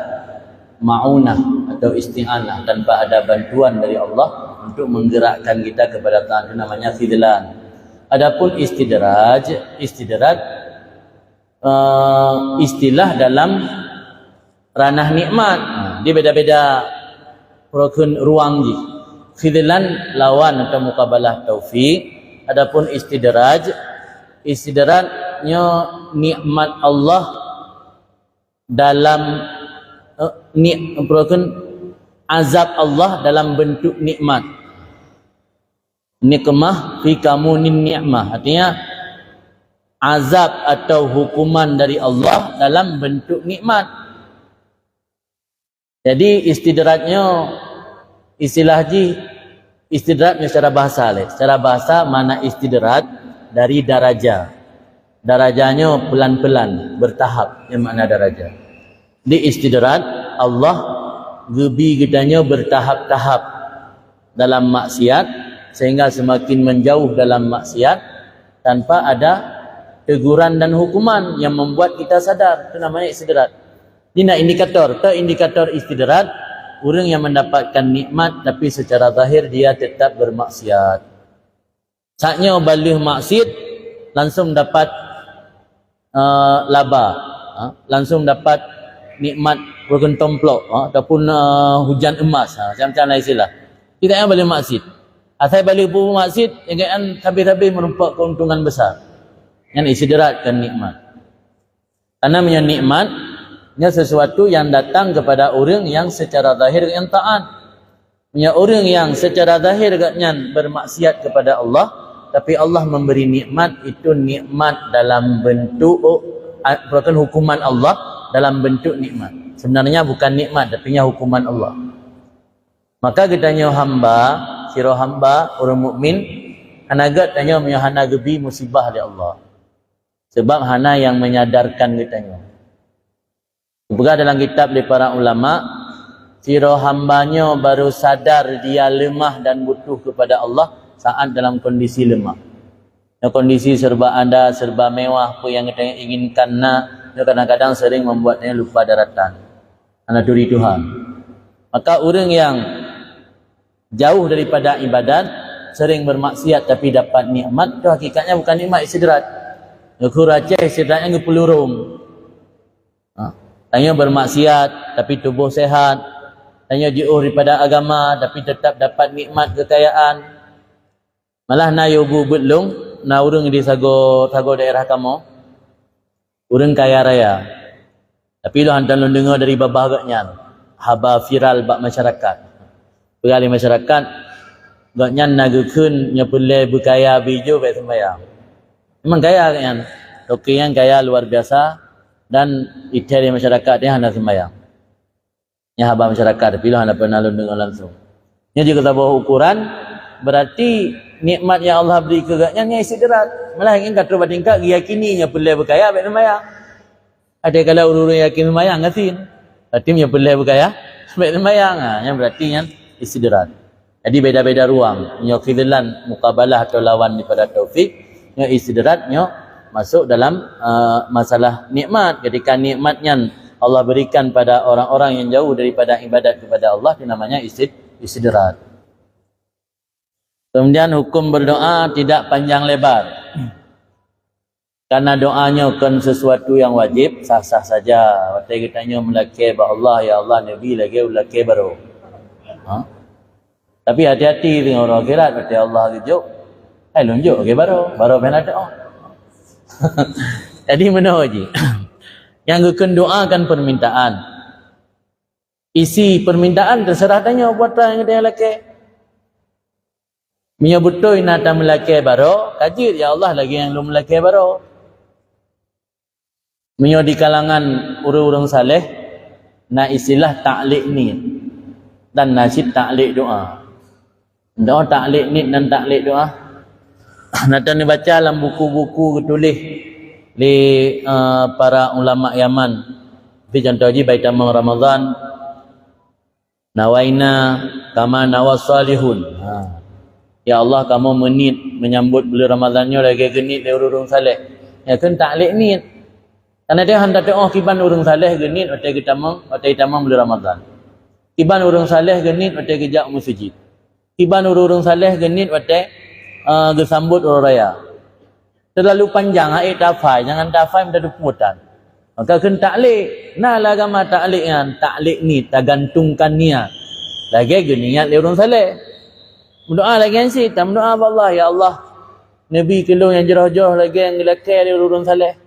ma'unah atau isti'anah, tanpa ada bantuan dari Allah untuk menggerakkan kita kepada taat. Itu namanya khidlan. Adapun istidraj istilah dalam ranah nikmat. Dia beda-beda rukun ruang ji. Khidlan lawan atau muqabalah taufik. Adapun istidradnya nikmat Allah dalam azab Allah dalam bentuk nikmat. Nikmah fi kamunin ni'mah, artinya azab atau hukuman dari Allah dalam bentuk nikmat. Jadi istidratnya secara bahasa secara bahasa mana istidrat dari daraja. Darajanya pelan-pelan, bertahap, yang mana daraja. Di istidrat Allah gebi kitanya bertahap-tahap dalam maksiat, sehingga semakin menjauh dalam maksiat tanpa ada teguran dan hukuman yang membuat kita sadar. Itu namanya istidrat. Ini indikator istidrat, orang yang mendapatkan nikmat tapi secara zahir dia tetap bermaksiat. Saatnya balik maksiat langsung dapat laba, langsung dapat nikmat rukun tomplok ataupun hujan emas, macam-macam lah istilah. Kita yang balik maksiat, asal balik pun maksiat, yang kan habis-habis merumpak keuntungan besar. Yang istidratkan nikmat. Karena punya nikmatnya sesuatu yang datang kepada orang yang secara zahir yang taat. Punya orang yang secara zahir katnya bermaksiat kepada Allah, tapi Allah memberi nikmat, itu nikmat dalam bentuk bukan hukuman Allah dalam bentuk nikmat. Sebenarnya bukan nikmat, tapi hukuman Allah. Maka kitanya hamba, sira hamba orang mukmin, hanagat tanya punya hana gebi musibah dari Allah. Sebab hana yang menyadarkan kitanya. Juga dalam kitab dari para ulama, sira hambanya baru sadar dia lemah dan butuh kepada Allah saat dalam kondisi lemah. Kondisi serba ada, serba mewah pun yang kita inginkan kadang-kadang sering membuatnya lupa daratan. Karena duri Tuhan. Maka orang yang jauh daripada ibadat, sering bermaksiat tapi dapat nikmat, itu hakikatnya bukan nikmat, istidrat. Ngekurace istidratnya ngepelurum. Tanya bermaksiat tapi tubuh sehat. Tanya jauh daripada agama tapi tetap dapat nikmat kekayaan. Malah na yogu betlung, na urang di sago daerah kamu. Urang kaya raya. Tapi lu hantar lu dengar dari babah agaknya. Haba viral bak masyarakat. Berali masyarakat agaknya nagekeun nya pulai berkaya bijo baik sembahyang. Memang kaya kan? Toki yang kaya luar biasa dan iteri masyarakat dia hendak sembahyang. Nya haba masyarakat tapi lu hendak pernah lu dengar langsung. Nya jika kita bawa ukuran berarti nikmat yang Allah beri kegaknya ni istidrat. Malah ingin kata bertingkah yakininya pulai berkaya baik sembahyang. Ada kalau urus yakin sembahyang ngasin. Berarti nya pulai berkaya baik sembahyang. Yang berarti yang istidrat. Jadi beda-beda ruang. Nya khidlan muqabalah atau lawan daripada taufik. Nya istidratnya masuk dalam masalah nikmat. Ketika nikmatnya Allah berikan pada orang-orang yang jauh daripada ibadat kepada Allah, itu namanya istidrat. Kemudian hukum berdoa tidak panjang lebar. Karena doanya kan sesuatu yang wajib, sah-sah saja. Waktu kitanya melaki ba Allah, ya Allah, Nabi lagi melaki baru. Tapi hati-hati dengan orang akhirat, kata Allah gitu. Lunjuk okay, baru benar doa. Jadi mana haji? Yang akan doakan permintaan. Isi permintaan terserah tanya buat apa yang dia laki. Mia betul nata melaki baru, kaji ya Allah lagi yang lu melaki baru. Mia di kalangan orang-orang saleh, na istilah ta'liq ni dan nasid ta'liq doa. Doa ta'liq ni dan ta'liq doa. Nanti ni baca dalam buku-buku tulis di para ulama Yaman. Tapi contoh je bait tamam Ramadan. Nawaina kama nawas salihun. Ya Allah, kamu menit menyambut bulan Ramadannya lagi genit le urung saleh. Ya kan taklek nit. Karena dia hendak doa kiban urung saleh genit otai tamang bulan Ramadan. Kiban urung saleh genit otai kejak masjid. Kiban urung saleh genit otai gesambut urang raya. Terlalu panjang ayat tafai, jangan tafai menjadi putan. Maka kan taklek. Nah lah agama taklek kan, taklek ni tergantungkan niat. Lagi niat le urung saleh. Berdoa lagi kan sih, tak berdoa apa Allah, ya Allah. Nabi kelong yang jerah-jerah lagi yang gelakar dia urun saleh.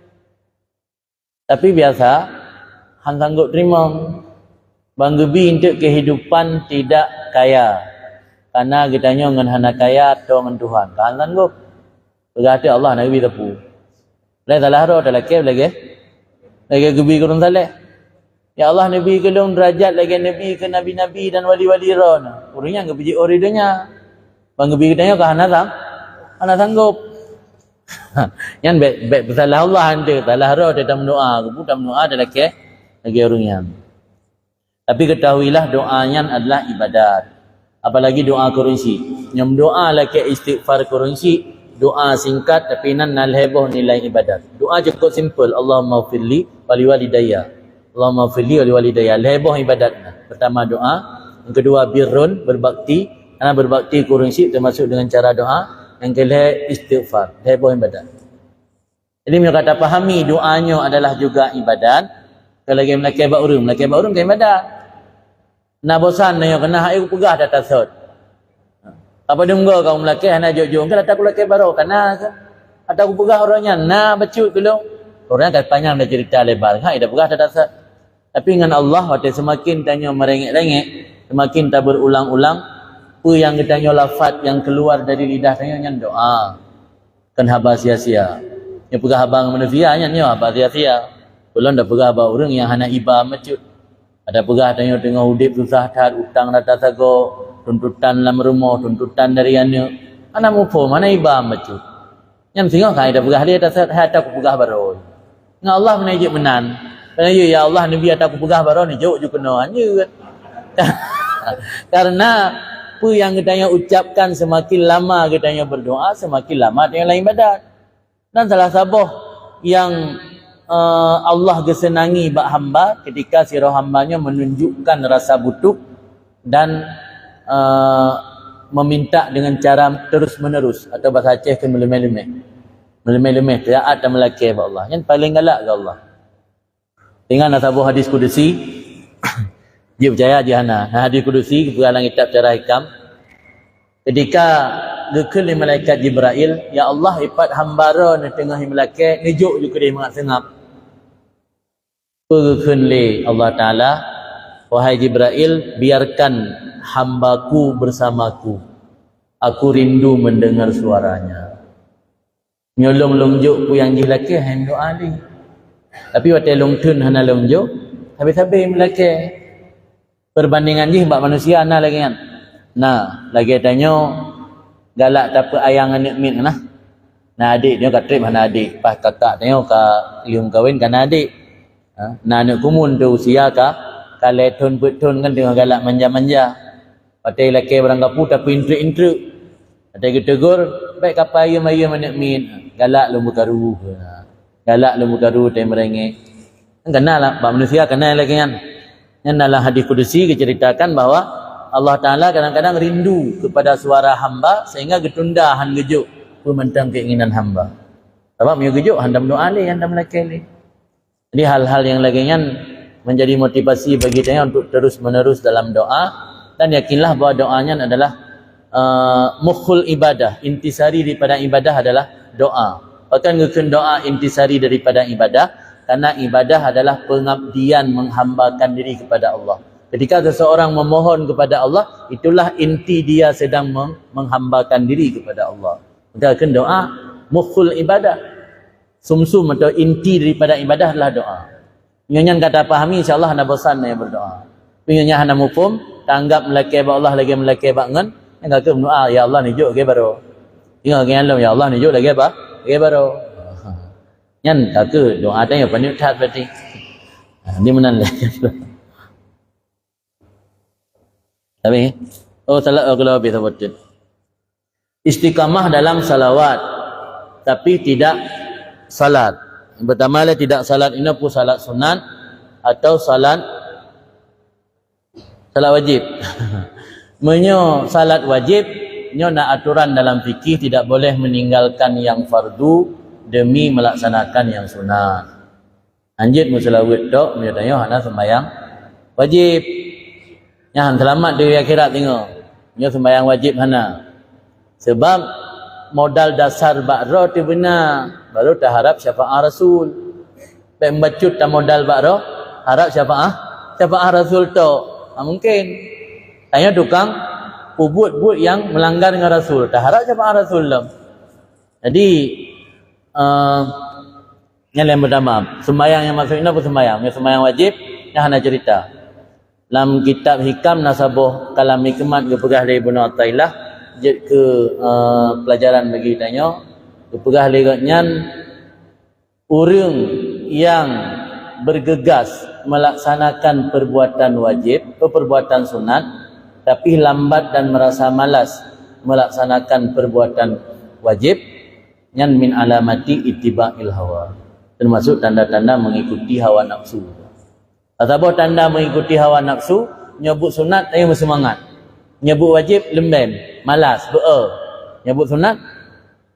Tapi biasa, han sanggup terima. Banggebi untuk kehidupan tidak kaya. Karena kitanya dengan hana kaya atau dengan Tuhan. Han sanggup. Berkata Allah Nabi tepu. Lagi salah roh, tak lagi lagi. Lagi gebi urun saleh. Ya Allah Nabi kelong derajat lagi Nabi ke Nabi-Nabi dan wali-wali roh. Urungnya ngebiji oridanya. Bang gebi katanya ke anak sanggup. Yang baik bersalah Allah anda, salah roh dia tak berdoa, aku tak berdoa ada lagi orangnya. Tapi ketahuilah doanya adalah ibadat. Apalagi doa kurunsi. Yang doa lagi istighfar kurunsi, doa singkat tapi nan heboh nilai ibadat. Doa cukup simple, Allahumma firli wali walidayya. Allahumma firli wali walidayya. Heboh ibadatnya. Pertama doa, yang kedua birrun berbakti. Karena berbakti kurunsi termasuk dengan cara doa. Yang kedua istighfar. Heboh ibadat. Jadi mereka kata pahami doanya adalah juga ibadat. Kalau lagi melakai ba'urum ke ibadat. Nak bosan na kena air pegah data sot. Apa dengar kau melakai hana jujur. Kan aku melakai baru kena ke. Atau aku pegah orangnya. Nah bacut dulu. Orangnya kan panjang dah cerita lebar. Ha, dah pegah data sot. Tapi dengan Allah waktu semakin tanya merengek-rengek. Semakin tak berulang-ulang. Apa yang ditanya lafaz yang keluar dari lidah tanya yang doa. Kan haba sia-sia. Yang pegah abang manusia nya haba sia-sia. Belum dah pegah abang orang yang hana iba macut. Ada pegah tanya tengah udip susah tat utang data sago, tuntutan dalam rumah, tuntutan dari anu. Ana mupo mana iba macut. Yang singa kai dah pegah dia tak ada aku pegah baru. Ngah Allah menajik menan. Karena ya Allah Nabi ada aku pegah baru ni jauh juga kena anya. Karena apa yang kitanya ucapkan semakin lama kitanya berdoa, semakin lama dia lain ibadat. Dan salah satu yang Allah kesenangi bak hamba ketika sirah hambanya menunjukkan rasa butuh dan meminta dengan cara terus menerus atau bahasa Aceh kan melemeh-lemeh taat dan melaki kepada Allah. Yang paling galak ke Allah. Dengan nasabah hadis kudusi dia percaya dia hana. Hadis kudusi dalam kitab Syarah Hikam. Ketika gekeli malaikat Jibril, ya Allah ipat hambara ni tengah malaikat ngejuk juga dia mengat sengap. Perkenli Allah Taala, wahai Jibril, biarkan hambaku bersamaku. Aku rindu mendengar suaranya. Nyolong lonjuk pu yang dilaki hand doa ni. Tapi waktu longtun hana lonjuk, habis-habis malaikat. Perbandingan je bab manusia ana lagi kan. Nah, lagi tanya galak tak apa ayang anak min nah. Nah adik dia kat trip mana adik, pas kakak tanya ka liung kahwin kan adik. Ha? Nah anak kumun tu usia ka letun putun kan tengah galak manja-manja. Patai laki barang kapu tapi intrik-intrik. Ada ditegur, baik kapal ayam anak min. Galak lu mukaru. Galak lu mukaru tai merengek. Kan kenal lah bab manusia kenal lagi kan. Yang dalam hadis kudusi diceritakan bahawa Allah Ta'ala kadang-kadang rindu kepada suara hamba sehingga getunda han gejuk pementang keinginan hamba. Sebab dia gejuk handam doa ni, handam laki ni. Jadi hal-hal yang laginya menjadi motivasi bagi dia untuk terus menerus dalam doa dan yakinlah bahawa doanya adalah mukhul ibadah. Intisari daripada ibadah adalah doa. Bahkan ngeken doa intisari daripada ibadah. Karena ibadah adalah pengabdian menghambakan diri kepada Allah. Ketika seseorang memohon kepada Allah, itulah inti dia sedang menghambakan diri kepada Allah. Maka doa mukhul ibadah. Sumsum atau inti daripada ibadah adalah doa. Nyonya kata pahami insya-Allah anda bosan yang berdoa. Nyonya anda mufhum, tanggap melaki ba Allah lagi melaki ba ngan, yang kata doa ya Allah nijuk ke baru. Ingat kan ya Allah nijuk lagi ba? Ke baru. Yan tak ke doa tanya pandai tat berarti. Di mana lagi? Tapi oh salah kalau habis sebut. istiqamah dalam salawat tapi tidak salat. Yang pertama lah tidak salat ini pun salat sunat atau salat wajib. Menyo salat wajib nyo nak aturan dalam fikih tidak boleh meninggalkan yang fardu demi melaksanakan yang sunat. Anjit musalawat dok menyo tanya hana sembahyang wajib. Yang selamat di akhirat tengok. Nyo sembahyang wajib hana. Sebab modal dasar bakro tu benar. Baru dah harap syafaat Rasul. Pembacut tak modal bakro harap syafaat Rasul tu. Mungkin tanya tukang ubud-ubud yang melanggar dengan Rasul. Tak harap syafaat Rasul lah. Jadi yang pertama, sembahyang yang masuk ini apa sembahyang? Yang sembahyang wajib yang hana cerita. Dalam kitab Hikam Nasabuh Kalam Hikmat kepegah dari Ibnu Athaillah ke pelajaran bagi tanya kepegah liganya orang yang bergegas melaksanakan perbuatan wajib atau perbuatan sunat tapi lambat dan merasa malas melaksanakan perbuatan wajib yang min alamati ittiba'il hawa, termasuk tanda-tanda mengikuti hawa nafsu. Atau tanda mengikuti hawa nafsu, nyebut sunat tapi bersemangat, nyebut wajib lemben, malas, nyebut sunat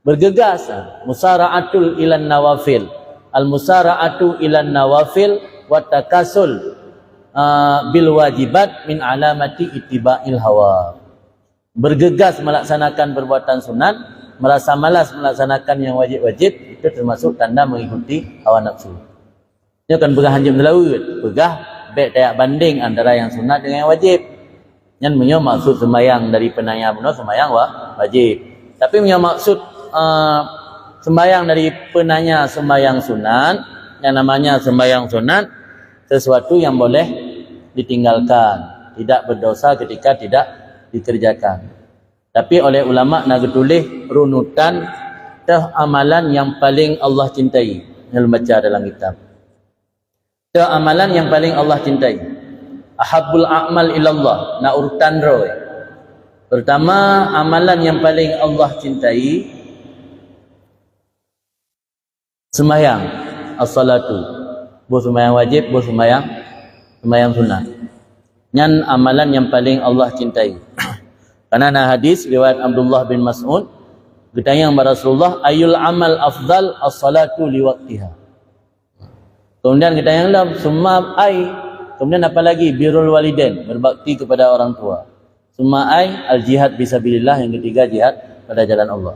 bergegas. Musara'atul ilan nawafil, al musara'atu ilan nawafil wa takasul bil wajibat min alamati ittiba'il hawa. Bergegas melaksanakan perbuatan sunat, merasa malas melaksanakan yang wajib-wajib, itu termasuk tanda mengikuti hawa nafsu. Dia akan pegah hanjim telawut, pegah baik tayak banding antara yang sunat dengan yang wajib. Yang punya maksud sembahyang dari penanya benar sembahyang wajib. Tapi punya maksud sembahyang dari penanya sembahyang sunat, yang namanya sembahyang sunat sesuatu yang boleh ditinggalkan, tidak berdosa ketika tidak dikerjakan. Tapi oleh ulama nak tulis runutan amalan yang paling Allah cintai, yang baca dalam kitab. Amalan yang paling Allah cintai. Ahabbul a'mal ilallah, nak urutan roy. Pertama, amalan yang paling Allah cintai sembahyang as-salatu. Buat sembahyang wajib, buat sembahyang sunat. Yang amalan yang paling Allah cintai. Karena ada hadis riwayat Abdullah bin Mas'ud, bertanya kepada Rasulullah, ayul amal afdal as-salatu liwaqtiha. Kemudian kita yang dalam summa ai, kemudian apa lagi? Birrul walidain, berbakti kepada orang tua. Summa ai al-jihad fisabilillah, yang ketiga jihad pada jalan Allah.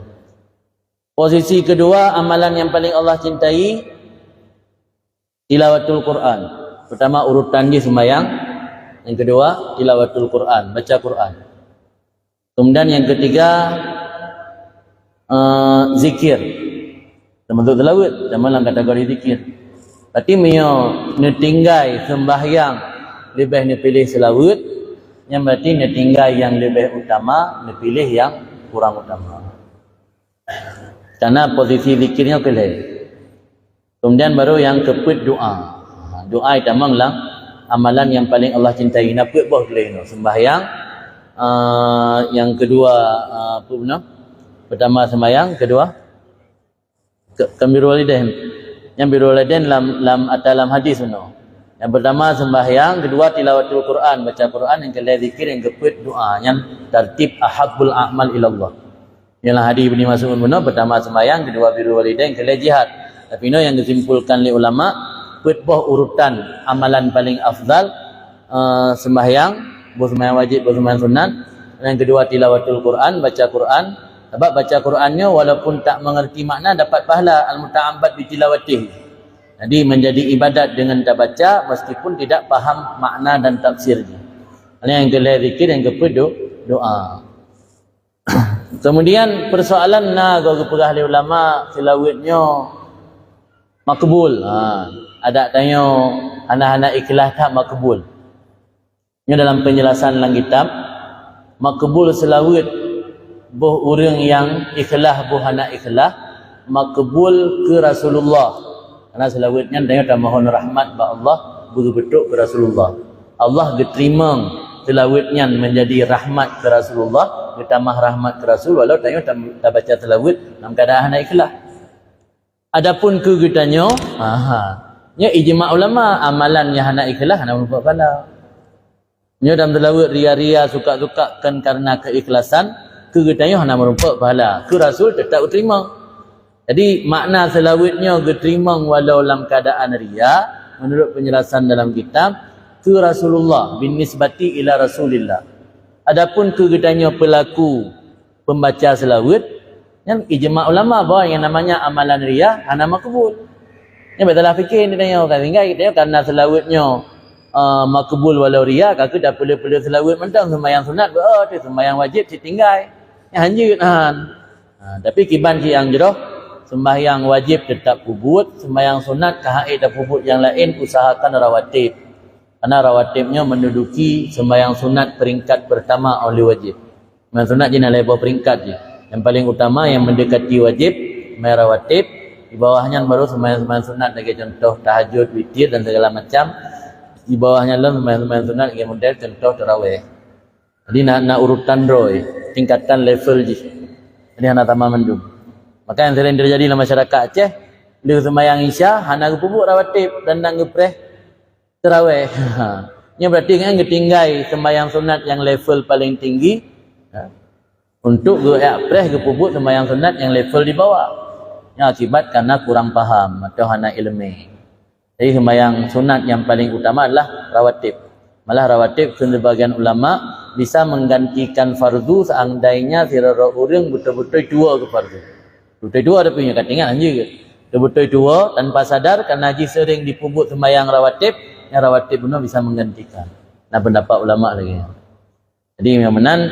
Posisi kedua, amalan yang paling Allah cintai tilawatul Quran. Pertama urutan dia sembahyang, yang kedua tilawatul Quran, baca Quran. Kemudian yang ketiga zikir. Termasuk tilawat dalam kategori zikir. Berarti menyo netinggai sembahyang lebih nepilih selawat, yang berarti netinggai yang lebih utama, nepilih yang kurang utama. Karena posisi zikirnya pilih. Kemudian baru yang keput doa. Doa itu memanglah amalan yang paling Allah cintai. Naput boh pilih no sembahyang. Yang kedua apa benar? Pertama sembahyang, kedua birrul walidain. Yang birrul walidain dalam hadis benar. Yang pertama sembahyang, kedua tilawatul Quran, baca Quran, yang ketiga zikir, yang keempat doa. Yang tertib ahabbul a'mal ilallah. Ialah hadis Ibnu Mas'ud benar, pertama sembahyang, kedua birrul walidain, ketiga jihad. Tapi ini yang disimpulkan oleh ulama, petbah urutan amalan paling afdal sembahyang, sembahyang wajib, sembahyang sunat. Yang kedua tilawatul Quran, baca Quran. Sebab baca Qurannya walaupun tak mengerti makna dapat pahala al-muta'abbad bi tilawatih. Jadi menjadi ibadat dengan tak baca meskipun tidak faham makna dan tafsirnya. Yang kedua zikir, yang kedua doa. Kemudian persoalan gua kepegah oleh ulama tilawatnya makbul. Ada tanya anak-anak ikhlas tak makbul. Ini dalam penjelasan dalam kitab makbul selawat boh orang yang ikhlas boh anak ikhlas makbul ke Rasulullah. Karena selawatnya tanya mohon rahmat ba Allah betul-betul ke Rasulullah. Allah diterima selawatnya menjadi rahmat ke Rasulullah kita mah rahmat ke Rasul walau tanya tak baca selawat dalam keadaan hana ikhlas. Adapun ke kitanya, nya ijma' ulama amalan yang hana ikhlas hana merupakan pahala. Nya dalam selawat ria-ria suka-sukakan karena keikhlasan, ke kitanya hana merupakan pahala. Ke Rasul tetap terima. Jadi makna selawatnya diterima walau dalam keadaan ria menurut penjelasan dalam kitab ke Rasulullah bin nisbati ila Rasulillah. Adapun ke kitanya pelaku pembaca selawat, yang ijma' ulama bahawa yang namanya amalan ria hana makbul. Yang betul fikir ni tanya orang tinggal kita karena selawatnya makbul walau ria, kakak dah perlu selawat mentang sembahyang sunat tu sembahyang wajib ditinggal. Yang hanjut tapi kiban yang jeroh sembahyang wajib tetap pubut, sembahyang sunat kahaid dan pubut yang lain usahakan rawatib. Karena rawatibnya menduduki sembahyang sunat peringkat pertama oleh wajib. Sembahyang sunat je nak level peringkat je. Yang paling utama yang mendekati wajib, sembahyang rawatib. Di bawahnya baru sembahyang sunat lagi contoh tahajud, witir dan segala macam. Di bawahnya lah sembahyang sunat lagi model contoh tarawih. Jadi nak urutan roy, tingkatan level je. Jadi hana tamam mendung. Maka yang sering terjadi dalam masyarakat Aceh, dia sembahyang isya hana pupuk rawatib dan nak ngepreh tarawih. Ini berarti kan ketinggai sembahyang sunat yang level paling tinggi untuk preh pupuk sembahyang sunat yang level di bawah. Yang akibat karena kurang faham atau hana ilmu. Jadi sembahyang sunat yang paling utama adalah rawatib. Malah rawatib sebagian ulama bisa menggantikan fardu seandainya sirara orang betul-betul tua ke fardu. Betul tua ada punya katingan aja ke. Betul-betul tua tanpa sadar kerana haji sering dipupuk sembahyang rawatib, yang rawatib benar bisa menggantikan. Nah pendapat ulama lagi. Jadi yang menan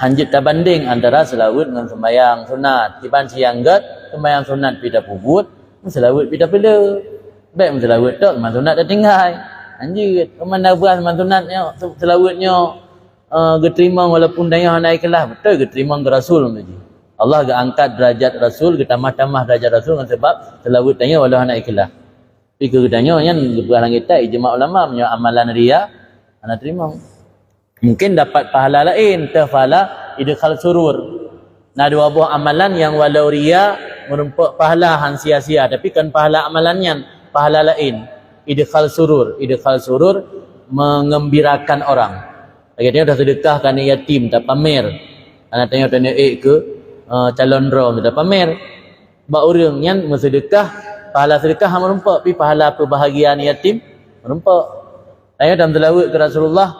hanjit tabanding antara selawat dengan sembahyang sunat. Tiban siang gat sembahyang sunat pida puput, selawat pida pila. Baik selawat tu sembahyang sunat dah tinggal. Hanjit kemana buah sembahyang sunatnya, selawatnya diterima walaupun daya hana ikhlas. Betul diterima ke Rasul tu. Allah gak angkat derajat Rasul, ke tambah-tambah derajat Rasul dengan sebab selawat tanya walau hana ikhlas. Tapi kegetanya yang berang kita ijma' ulama punya amalan ria hana terima. Mungkin dapat pahala lain, pahala idkhal surur. Nah dua buah amalan yang walau ria merumpak pahala han sia-sia, tapi kan pahala amalannya pahala lain. Idkhal surur mengembirakan orang. Akhirnya dah sedekahkan yatim tak pamer. Anak tanya ke calon rom dah pamer. Ba orang yang bersedekah, pahala sedekah merumpak, tapi pahala perbahagian yatim merumpak. Saya dalam selawat ke Rasulullah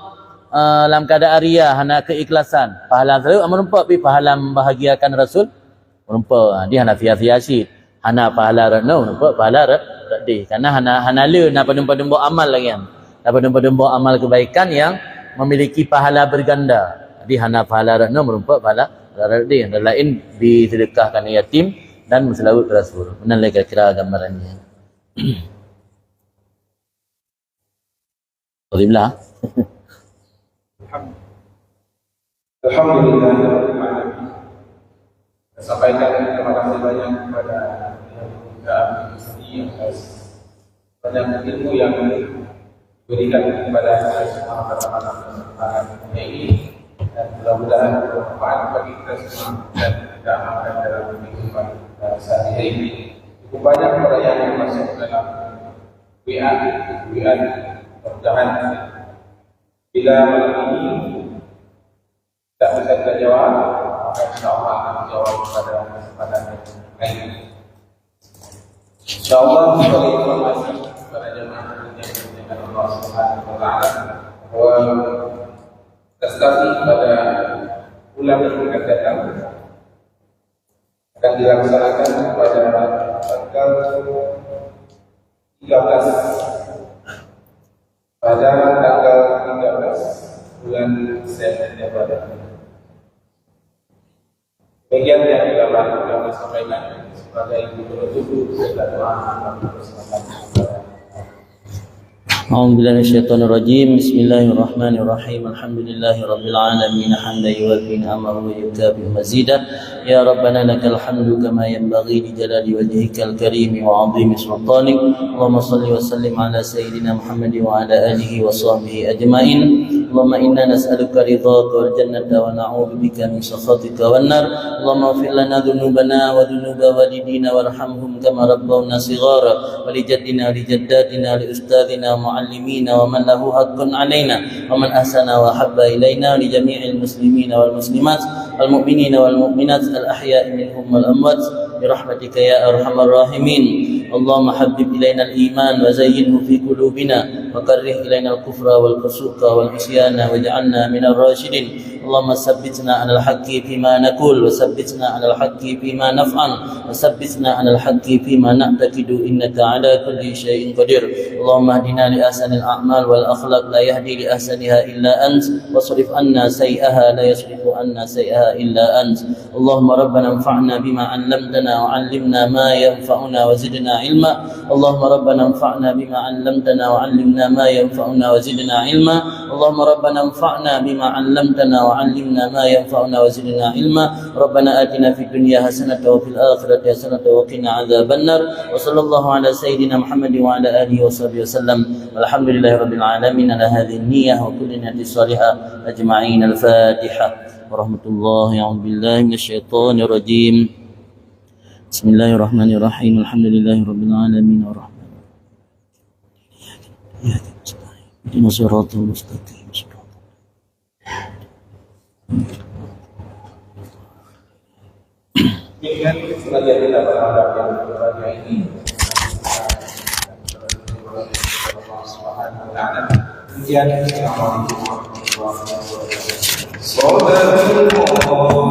dalam keadaan ria hana keikhlasan, pahala selawat merumpak, tapi pahala membahagiakan Rasul merumpak. Dia hana sia-sia syid. Hana pahala rano merumpak, pahala radih. Karena hana le nak padum-padum amal lagi kan. Nak padum-padum amal kebaikan yang memiliki pahala berganda. Jadi hana pahala rano merumpak, pahala radih. Yang lain disedekahkan yatim dan berselawat ke Rasul. Benar lagi kira gambarannya. Alhamdulillah. Alhamdulillah. Sampaikan terima kasih banyak kepada yang Ustaz atas banyak ilmu yang diberikan kepada saya semua pada ini, dan mudah-mudahan bermanfaat bagi kita semua dan kita amalkan dalam kehidupan sehari-hari ini. Cukup banyak pertanyaan yang masuk dalam WA, mudah-mudahan bila malam ini tak bisa kita jawab, maka insyaAllah akan jawab pada kesempatan yang lain. InsyaAllah sebagai informasi kepada jemaah dengan Allah Subhanahu wa Ta'ala bahwa prestasi pada bulan yang akan datang akan dilaksanakan pada tanggal 13 pada tanggal 13 bulan September. Bagian yang dapat kami sampaikan sebagai penutup serta doa. أعوذ بالله من الشيطان الرجيم. بسم الله الرحمن الرحيم. الحمد لله رب العالمين حمدا يوافي نعمه ويكافئ مزيدا. يا ربنا لك الحمد كما ينبغي لجلال وجهك الكريم وعظيم سلطانك. اللهم صل وسلم على سيدنا محمد وعلى آله وصحبه أجمعين. اللهم إنا نسألك رضاك والجنة ونعوذ بك من سخطك والنار. اللهم اغفر لنا ذنوبنا وذنوب والدينا وارحمهم كما ربونا صغارا، ولجدنا ولجداتنا لأستاذنا ومعلمين ومن له حق علينا ومن أحسن وأحب إلينا، لجميع المسلمين والمسلمات المؤمنين والمؤمنات الأحياء منهم والأموات برحمتك يا أرحم الراحمين. اللهم حبب إلينا الإيمان وزينه في قلوبنا، وكره إلينا الكفر والفسوق والعصيان واجعلنا من الراشدين. اللهم ثبتنا على الحق فيما نقول، وثبتنا على الحق فيما نفعل، وثبتنا على الحق فيما نعتقد، إنك على كل شيء قدير. اللهم اهدنا لأحسن الأعمال والأخلاق، لا يهدي لأحسنها إلا أنت، واصرف عنا سيئها، لا يصرف عنا سيئها إلا أنت. اللهم ربنا انفعنا بما علمتنا وعلمنا ما ينفعنا وزدنا علما. اللهم ربنا انفعنا بما علمتنا وعلمنا ما ينفعنا وزدنا علما. اللهم ربنا انفعنا بما علمتنا وعلمنا ما ينفعنا وزدنا علما. ربنا آتنا في الدنيا حسنة وفي الآخرة حسنة وقنا عذاب النار. وصلى الله على سيدنا محمد وعلى آله وصحبه وسلم. والحمد لله رب العالمين على هذه النية وكل نية صالحة أجمعين. الفاتحة. ورحمة الله. أعوذ بالله من الشيطان الرجيم. بسم الله الرحمن الرحيم. الحمد لله رب العالمين الرحمن الرحيم. اهدنا الصراط المستقيم. Demikian sebagai kita berharap yang berbahagia ini. Demikian. Assalamualaikum warahmatullahi wabarakatuh.